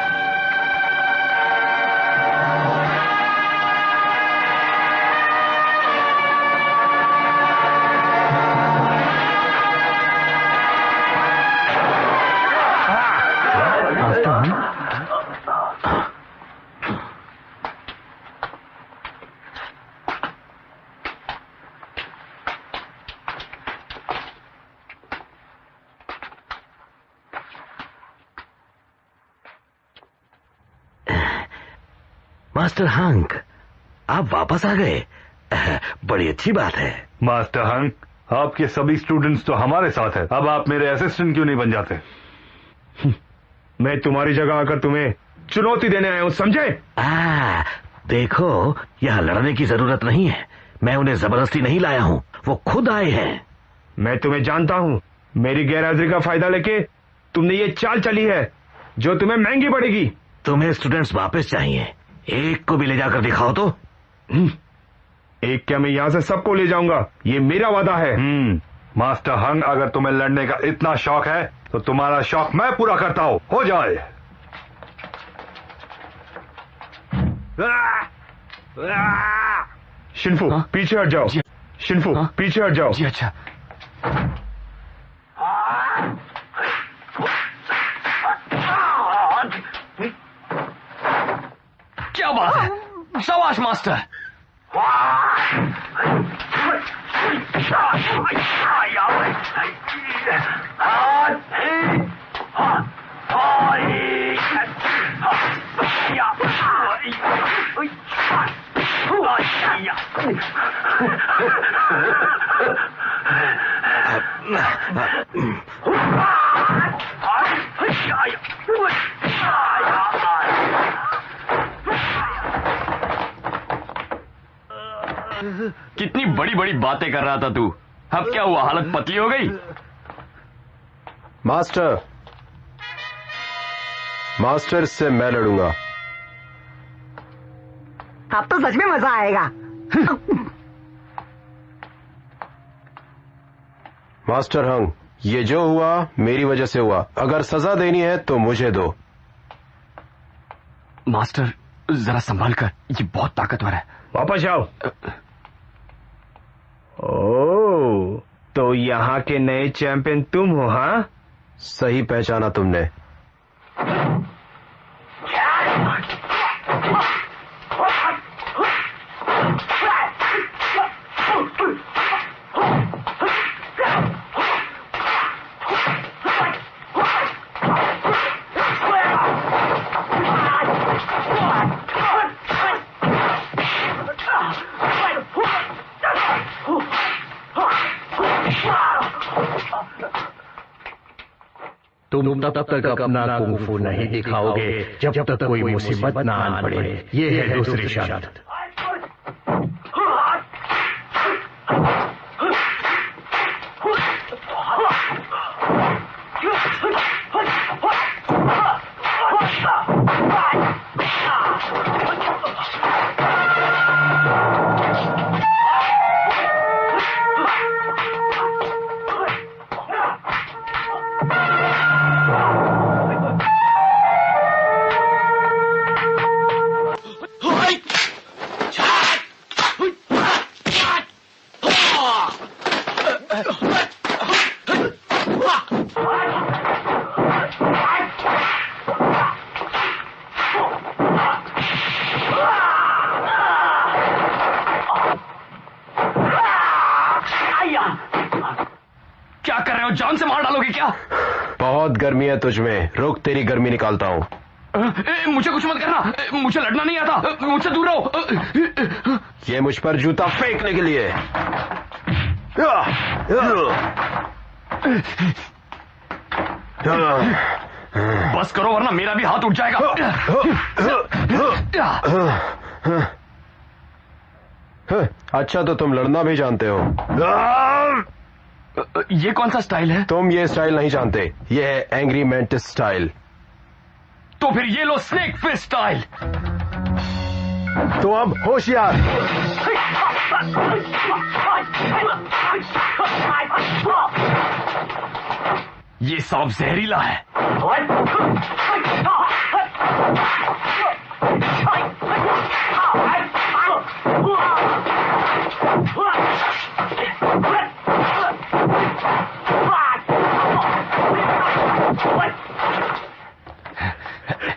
मास्टर हंक, आप वापस आ गए। बड़ी अच्छी बात है। मास्टर हंक, आपके सभी स्टूडेंट्स तो हमारे साथ हैं। अब आप मेरे असिस्टेंट क्यों नहीं बन जाते? मैं तुम्हारी जगह आकर तुम्हें चुनौती देने आया हूं, समझे? देखो, यहाँ लड़ने की जरूरत नहीं है। मैं उन्हें जबरदस्ती नहीं लाया हूँ, वो खुद आए हैं। मैं तुम्हें जानता हूँ। मेरी गैरहाजिरी का फायदा लेके तुमने ये चाल चली है जो तुम्हें महंगी पड़ेगी। तुम्हें स्टूडेंट्स वापस चाहिए, एक को भी ले जाकर दिखाओ तो। एक क्या, मैं यहाँ से सबको ले जाऊंगा, ये मेरा वादा है। मास्टर हंग, अगर तुम्हें लड़ने का इतना शौक है तो तुम्हारा शौक मैं पूरा करता हूँ, हो जाए। शिनफू, पीछे हट जाओ। शिनफू, पीछे हट जाओ। जी अच्छा। क्या बात है, शाबाश मास्टर। कितनी बड़ी बड़ी बातें कर रहा था तू, अब क्या हुआ, हालत पतली हो गई? मास्टर, मास्टर से मैं लड़ूंगा। अब तो सच में मजा आएगा। मास्टर हंग, ये जो हुआ मेरी वजह से हुआ। अगर सजा देनी है तो मुझे दो। मास्टर जरा संभाल कर, ये बहुत ताकतवर है। वापस आओ। ओह, तो यहाँ के नए चैंपियन तुम हो? हाँ, सही पहचाना तुमने। तुम तब तक अपना कुंफू नहीं दिखाओगे जब तक कोई मुसीबत ना आन पड़े। ये है दूसरी शर्त। हो? जान से मार डालोगे क्या? बहुत गर्मी है तुझ में, रुक तेरी गर्मी निकालता हूँ। मुझे कुछ मत करना, मुझे लड़ना नहीं आता, मुझसे दूर रहो। ये मुझ पर जूता फेंकने के लिए। बस करो वरना मेरा भी हाथ उठ जाएगा। अच्छा तो तुम लड़ना भी जानते हो। ये कौन सा स्टाइल है? तुम ये स्टाइल नहीं जानते, ये है एंग्री मेंटिस स्टाइल। तो फिर ये लो स्नेक फिस्ट स्टाइल। तो अब होशियार। ये सांप जहरीला है।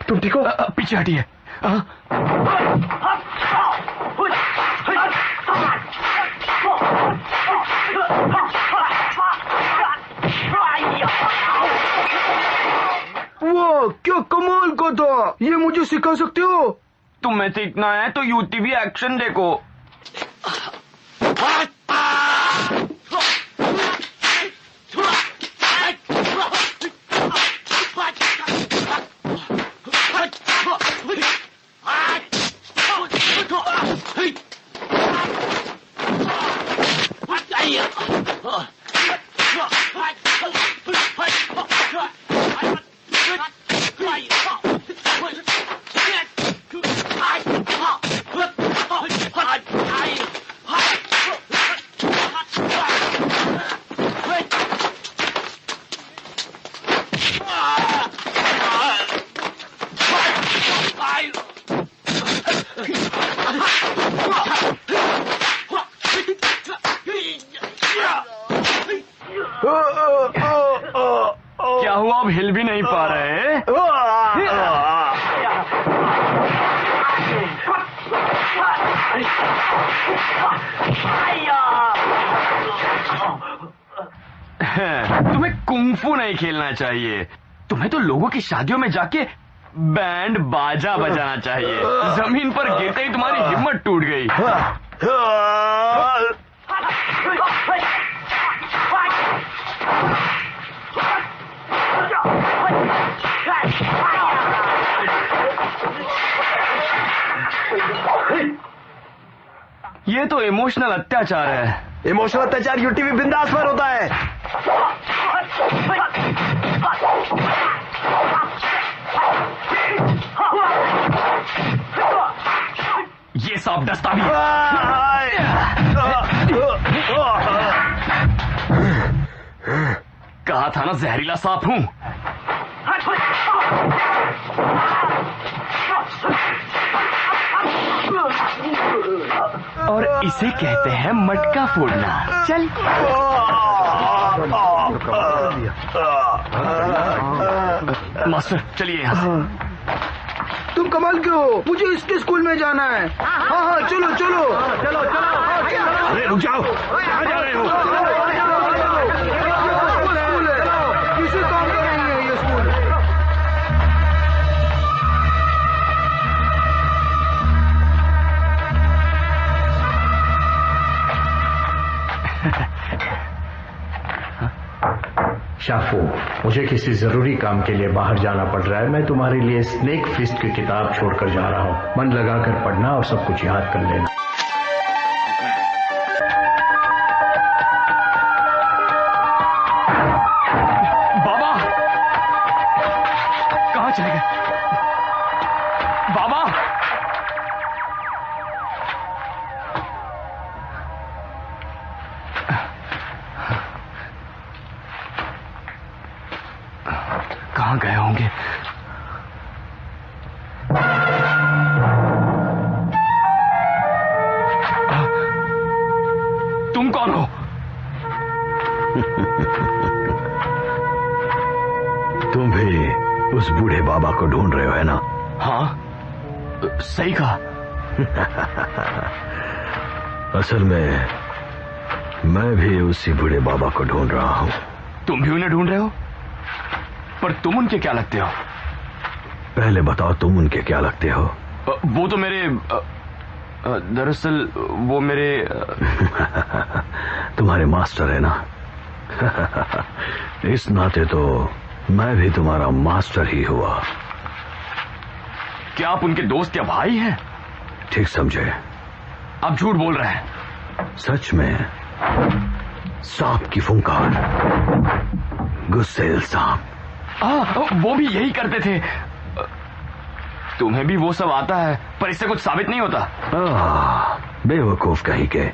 तुम ठीक हो? पीछे हटिए। वो क्या कमाल का था, ये मुझे सिखा सकते हो? तुम्हें सीखना है तो यूटीवी एक्शन देखो। क्या हुआ, अब हिल भी नहीं पा रहे? तुम्हें कुंफू नहीं खेलना चाहिए, तुम्हें तो लोगों की शादियों में जाके बैंड बाजा बजाना चाहिए। जमीन पर गिरते ही तुम्हारी हिम्मत टूट गई। ये तो इमोशनल अत्याचार है। इमोशनल अत्याचार यूटीवी बिंदास पर होता है। ये सांप डसता भी कहा था ना जहरीला सांप हूं। और इसे कहते हैं मटका फोड़ना। चल मास्टर चलिए यहाँ से। तुम कमाल के हो, मुझे इसके स्कूल में जाना है। हाँ हाँ चलो चलो चलो चलो। अरे रुक जाओ, कहाँ जा रहे हो? स्कूल है, किसी काम का नहीं है ये स्कूल। शाफू, मुझे किसी जरूरी काम के लिए बाहर जाना पड़ रहा है। मैं तुम्हारे लिए स्नेक फिस्ट की किताब छोड़कर जा रहा हूँ। मन लगाकर पढ़ना और सब कुछ याद कर लेना। बाबा कहाँ चले गए? बाबा कहाँ गए होंगे? तुम कौन हो? तुम भी उस बूढ़े बाबा को ढूंढ रहे हो, है ना? हाँ सही कहा। असल में मैं भी उसी बूढ़े बाबा को ढूंढ रहा हूं। तुम भी उन्हें ढूंढ रहे हो, पर तुम उनके क्या लगते हो? पहले बताओ तुम उनके क्या लगते हो? वो तो मेरे दरअसल वो मेरे तुम्हारे मास्टर है ना? इस नाते तो मैं भी तुम्हारा मास्टर ही हुआ। क्या आप उनके दोस्त या भाई हैं? ठीक समझे। आप झूठ बोल रहे हैं। सच में सांप की फुंकार, गुस्सेल सांप। वो भी यही करते थे। तुम्हें भी वो सब आता है, पर इससे कुछ साबित नहीं होता। बेवकूफ कहीं के,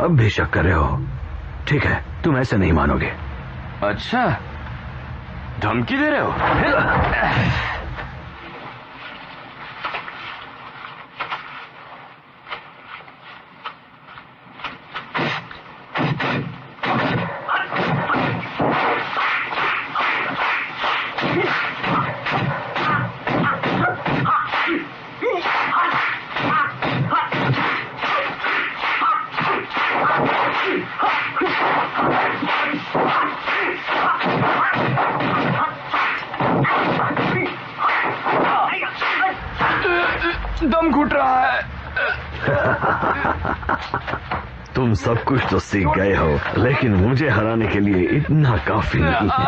अब भी शक कर रहे हो। ठीक है, तुम ऐसे नहीं मानोगे। अच्छा, धमकी दे रहे हो? दम घुट रहा है। तुम सब कुछ तो सीख गए हो, लेकिन मुझे हराने के लिए इतना काफी नहीं है।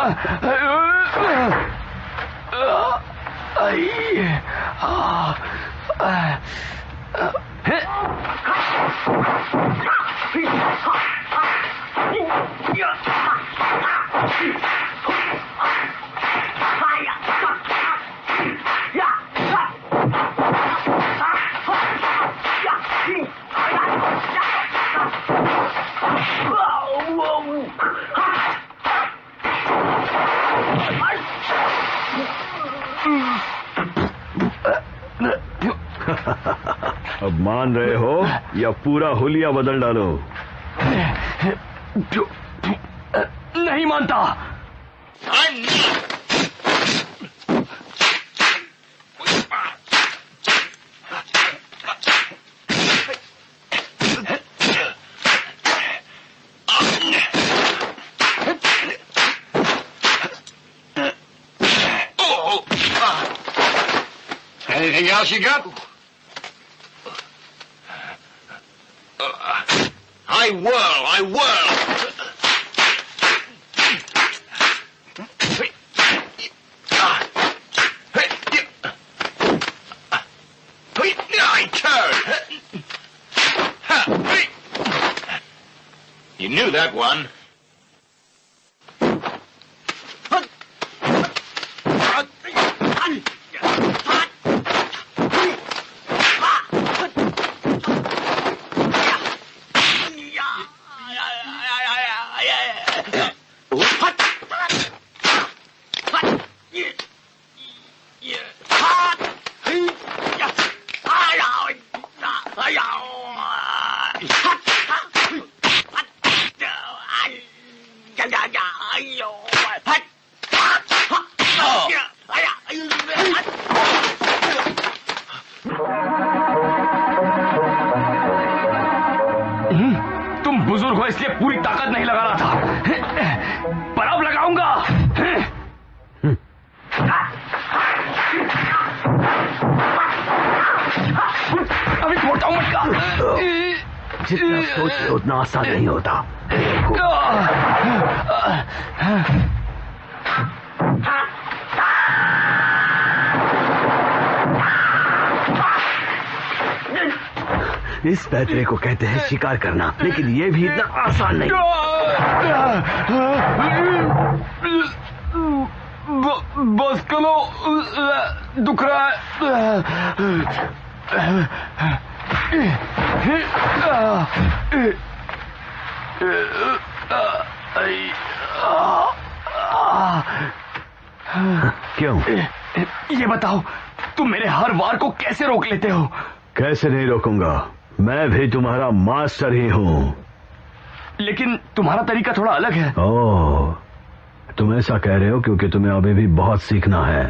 अब मान रहे हो या पूरा हुलिया बदल डालो? नहीं मानता। Anything else you got? I whirl. I turn. You knew that one. तुम बुजुर्ग हो इसलिए पूरी ताकत नहीं लगा रहा था, पर अब लगाऊंगा। अभी छोड़ता हूं मटका। जितना सोच उतना आसान नहीं होता। इस पैतरे को कहते हैं शिकार करना, लेकिन ये भी इतना आसान नहीं। बस करो, दुख रहा है। क्यों? ये बताओ, तुम मेरे हर वार को कैसे रोक लेते हो? कैसे नहीं रोकूंगा, मैं भी तुम्हारा मास्टर ही हूँ। लेकिन तुम्हारा तरीका थोड़ा अलग है। ओह, तुम ऐसा कह रहे हो क्योंकि तुम्हें अभी भी बहुत सीखना है।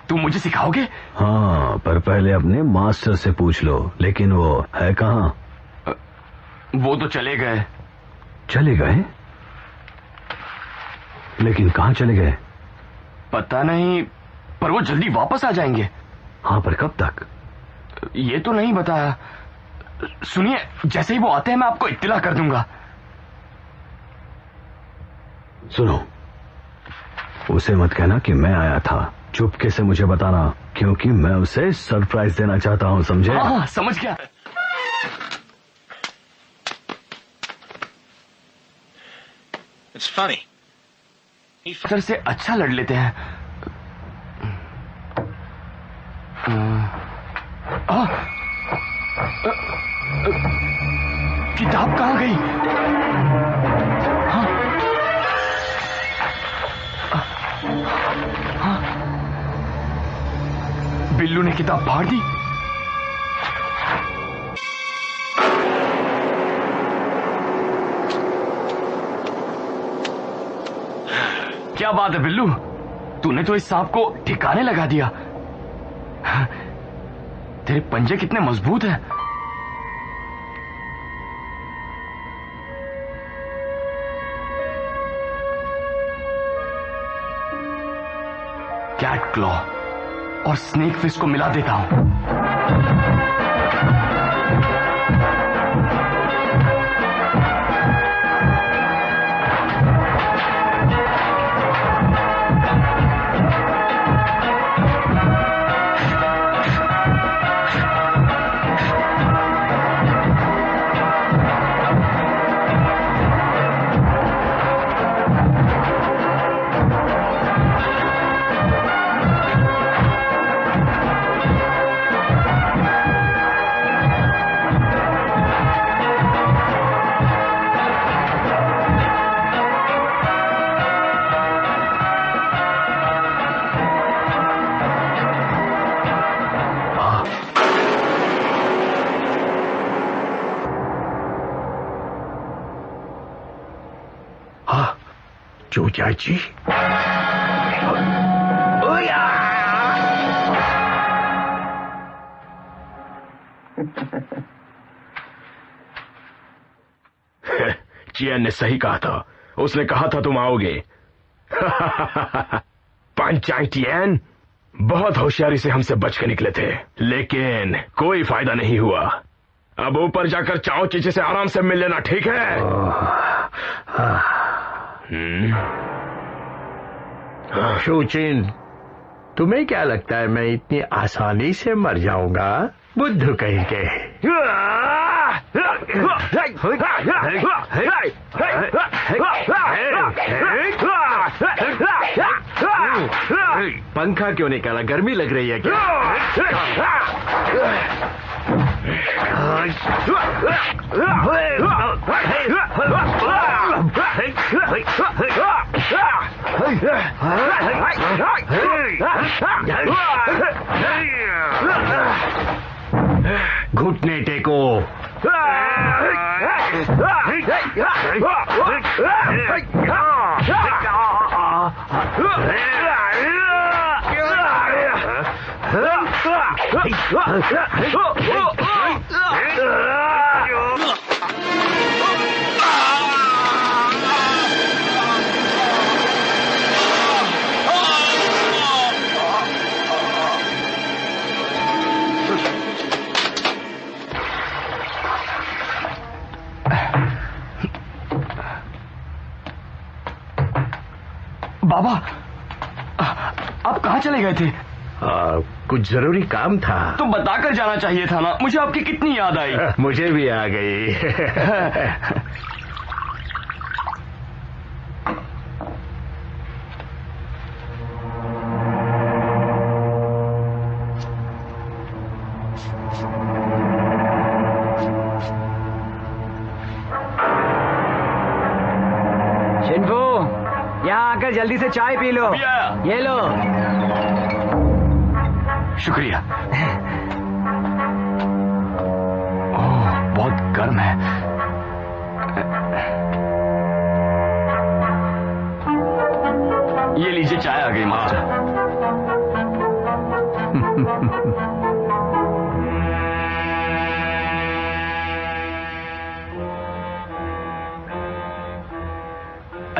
तुम मुझे सिखाओगे? हाँ, पर पहले अपने मास्टर से पूछ लो। लेकिन वो है कहाँ? वो तो चले गए। चले गए? लेकिन कहाँ चले गए? पता नहीं, पर वो जल्दी वापस आ जाएंगे। हाँ, पर कब तक? ये तो नहीं बताया। सुनिए, जैसे ही वो आते हैं मैं आपको इत्तिला कर दूंगा। सुनो, उसे मत कहना कि मैं आया था। चुपके से मुझे बताना, क्योंकि मैं उसे सरप्राइज देना चाहता हूँ, समझे? हाँ, समझ गया। It's funny. सर से अच्छा लड़ लेते हैं। किताब कहाँ गई? हाँ? हाँ? बिल्लू ने किताब फाड़ दी। क्या बात है बिल्लू, तूने तो इस सांप को ठिकाने लगा दिया। तेरे पंजे कितने मजबूत हैं। कैट क्लॉ और स्नेक फिश को मिला देता हूं। चूचा जी, चियन ने सही कहा था। उसने कहा था तुम आओगे। पंचांग टियन बहुत होशियारी से हमसे बच के निकले थे, लेकिन कोई फायदा नहीं हुआ। अब ऊपर जाकर चाओ चीचे से आराम से मिल लेना, ठीक है? शूचिन, तुम्हें क्या लगता है मैं इतनी आसानी से मर जाऊंगा? बुद्धू कहीं के। पंखा क्यों निकाला? गर्मी लग रही है क्या? घुटने टेको। बाबा, आप कहाँ चले गए थे? कुछ जरूरी काम था। तो बताकर जाना चाहिए था ना। मुझे आपकी कितनी याद आई। मुझे भी आ गई। शिनफू, यहाँ आकर जल्दी से चाय पी लो। ये लो। शुक्रिया। ओह, बहुत गर्म है। ये लीजिए, चाय आ गई मास्टर।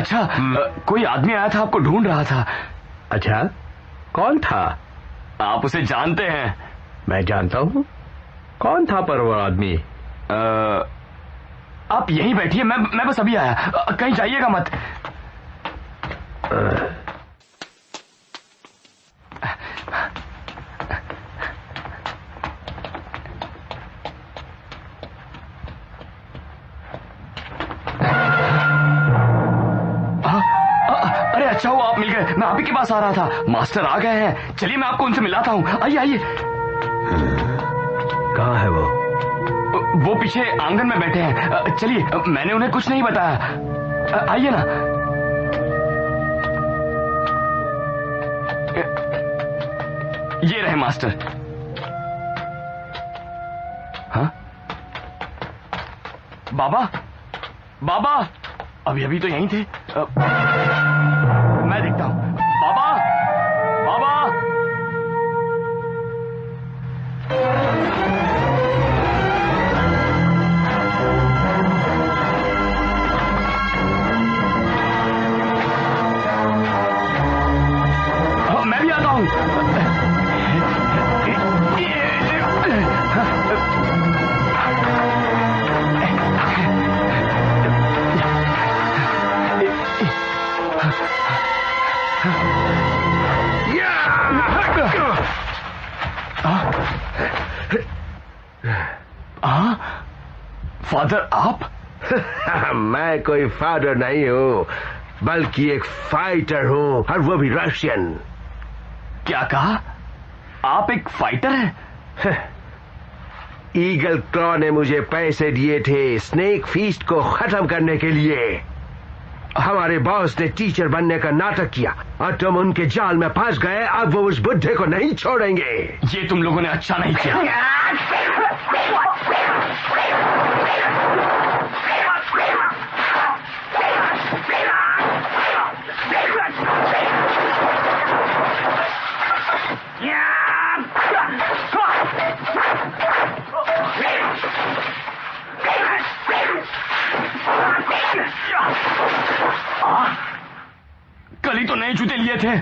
अच्छा, कोई आदमी आया था, आपको ढूंढ रहा था। अच्छा, कौन था? आप उसे जानते हैं? मैं जानता हूँ। कौन था पर वो आदमी? आप यहीं बैठिए, मैं बस अभी आया, कहीं जाइएगा मत। अरे अच्छा हुआ आप मिल गए, मैं आप ही के पास आ रहा था। मास्टर आ गए हैं, चलिए मैं आपको उनसे मिलाता हूँ। आइए आइए। कहाँ है वो? वो पीछे आंगन में बैठे हैं। चलिए, मैंने उन्हें कुछ नहीं बताया। आइए ना। ये रहे मास्टर। हाँ? बाबा, बाबा, अभी तो यहीं थे। मैं देखता हूं। बाबा, बाबा। मैं भी आता हूं। फादर आप? मैं कोई फादर नहीं हूँ, बल्कि एक फाइटर हूँ, और वो भी रशियन। क्या कहा? आप एक फाइटर हैं? ईगल क्लॉ ने मुझे पैसे दिए थे स्नेक फीस्ट को खत्म करने के लिए। हमारे बॉस ने टीचर बनने का नाटक किया और तुम उनके जाल में फंस गए। अब वो उस बुड्ढे को नहीं छोड़ेंगे। ये तुम लोगों ने अच्छा नहीं किया। कल ही तो नए जूते लिए थे।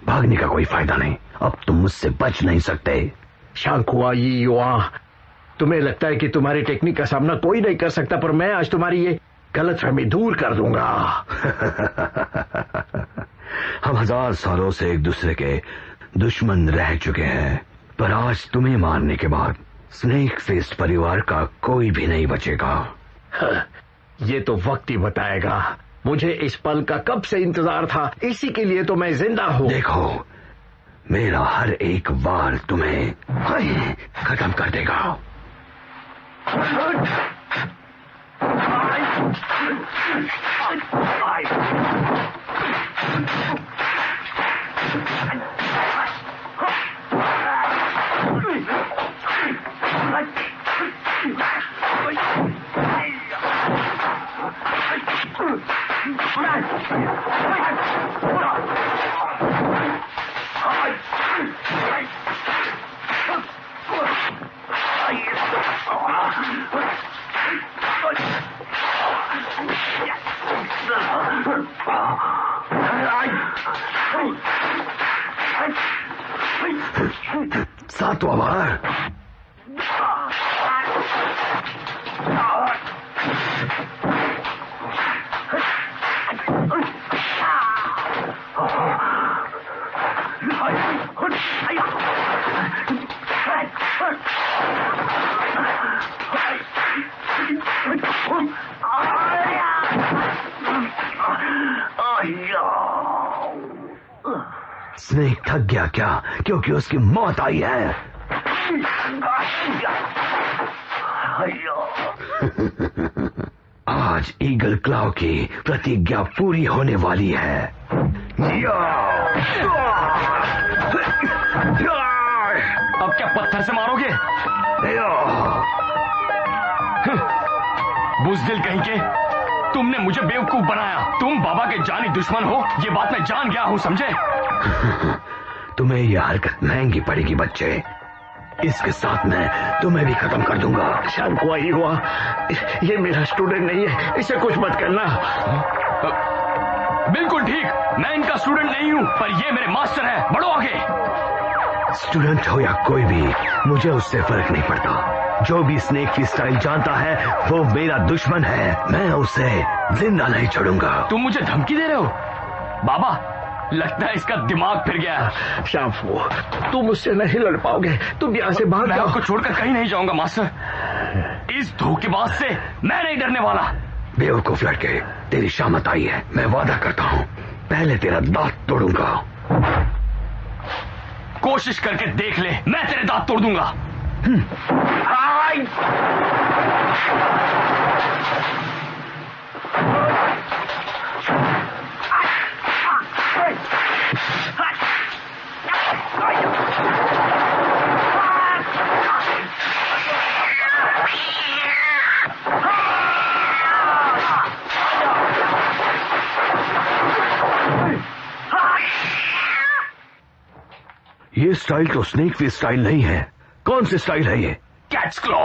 भागने का कोई फायदा नहीं, अब तुम मुझसे बच नहीं सकते। शांकुआ ये युवा, तुम्हें लगता है कि तुम्हारी टेक्निक का सामना कोई नहीं कर सकता, पर मैं आज तुम्हारी ये गलतफहमी दूर कर दूंगा। हम 1000 सालों से एक दूसरे के दुश्मन रह चुके हैं, पर आज तुम्हें मारने के बाद स्नेक फिस्ट परिवार का कोई भी नहीं बचेगा। ये तो वक्त ही बताएगा। मुझे इस पल का कब से इंतजार था, इसी के लिए तो मैं जिंदा हूं। देखो, मेरा हर एक वार तुम्हें खत्म कर देगा। सातवां वार। स्नेक थक गया क्या? क्योंकि उसकी मौत आई है। आज ईगल क्लाव की प्रतिज्ञा पूरी होने वाली है। अब क्या पत्थर से मारोगे? बुज़दिल कहीं के, तुमने मुझे बेवकूफ बनाया। तुम बाबा के जानी दुश्मन हो, ये बात मैं जान गया हूं, समझे? तुम्हें यह हरकत महंगी पड़ेगी बच्चे। इसके साथ मैं तुम्हें भी खत्म कर दूंगा। शाम को ही हुआ, ये मेरा स्टूडेंट नहीं है, इसे कुछ मत करना। बिल्कुल ठीक, मैं इनका स्टूडेंट नहीं हूं, पर ये मेरे मास्टर है। बढ़ो आगे। स्टूडेंट हो या कोई भी, मुझे उससे फर्क नहीं पड़ता। जो भी स्नेक की स्टाइल जानता है वो मेरा दुश्मन है। मैं उसे जिंदा नहीं छोड़ूंगा। तुम मुझे धमकी दे रहे हो? बाबा, लगता है इसका दिमाग फिर गया। शाम्फू, तुम मुझसे नहीं लड़ पाओगे। तुम यहाँ से भाग जाओ। मैं आपको छोड़कर कहीं नहीं जाऊंगा मास्टर। इस धोखेबाज से मैं नहीं डरने वाला। बेवकूफ लड़के, तेरी शामत आई है। मैं वादा करता हूँ, पहले तेरा दांत तोड़ूंगा। कोशिश करके देख ले, मैं तेरे दांत तोड़ दूंगा। ये स्टाइल तो स्नेक की स्टाइल नहीं है। कौन सी स्टाइल है ये? Cats claw.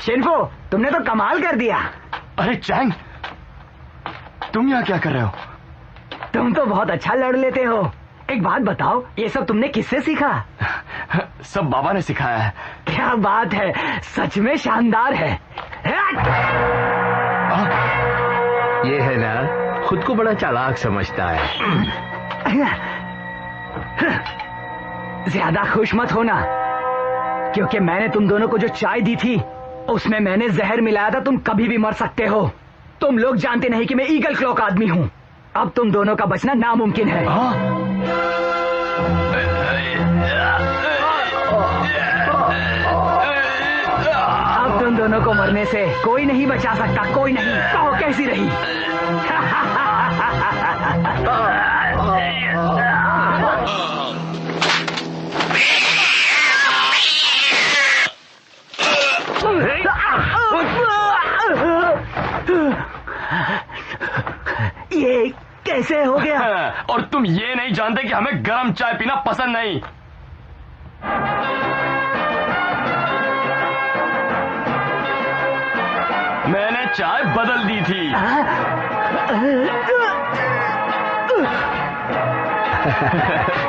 शेनफो, तुमने तो कमाल कर दिया। अरे चैंग, तुम यहाँ क्या कर रहे हो? तुम तो बहुत अच्छा लड़ लेते हो। एक बात बताओ, ये सब तुमने किससे सीखा? सब बाबा ने सिखाया है। क्या बात है, सच में शानदार है। ये है ना, खुद को बड़ा चालाक समझता है। ज्यादा खुश मत होना, क्योंकि मैंने तुम दोनों को जो चाय दी थी उसमें मैंने जहर मिलाया था। तुम कभी भी मर सकते हो। तुम लोग जानते नहीं कि मैं ईगल क्लॉ का आदमी हूँ। अब तुम दोनों का बचना नामुमकिन है। अब तुम दोनों को मरने से कोई नहीं बचा सकता, कोई नहीं। कहो कैसी रही? ये कैसे हो गया? और तुम ये नहीं जानते कि हमें गर्म चाय पीना पसंद नहीं। मैंने चाय बदल दी थी।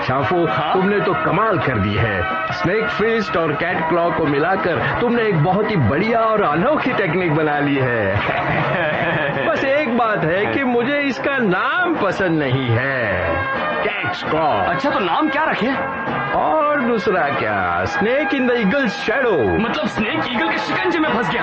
शाफू, तुमने तो कमाल कर दी है। स्नेक फिस्ट और कैट क्लॉ को मिलाकर तुमने एक बहुत ही बढ़िया और अनोखी टेक्निक बना ली है। बस एक बात है कि मुझे इसका नाम पसंद नहीं है, कैट्स क्लॉ। अच्छा, तो नाम क्या रखे? और दूसरा क्या, snake in the eagles shadow. मतलब स्नेक ईगल के शिकंजे में फंस गया।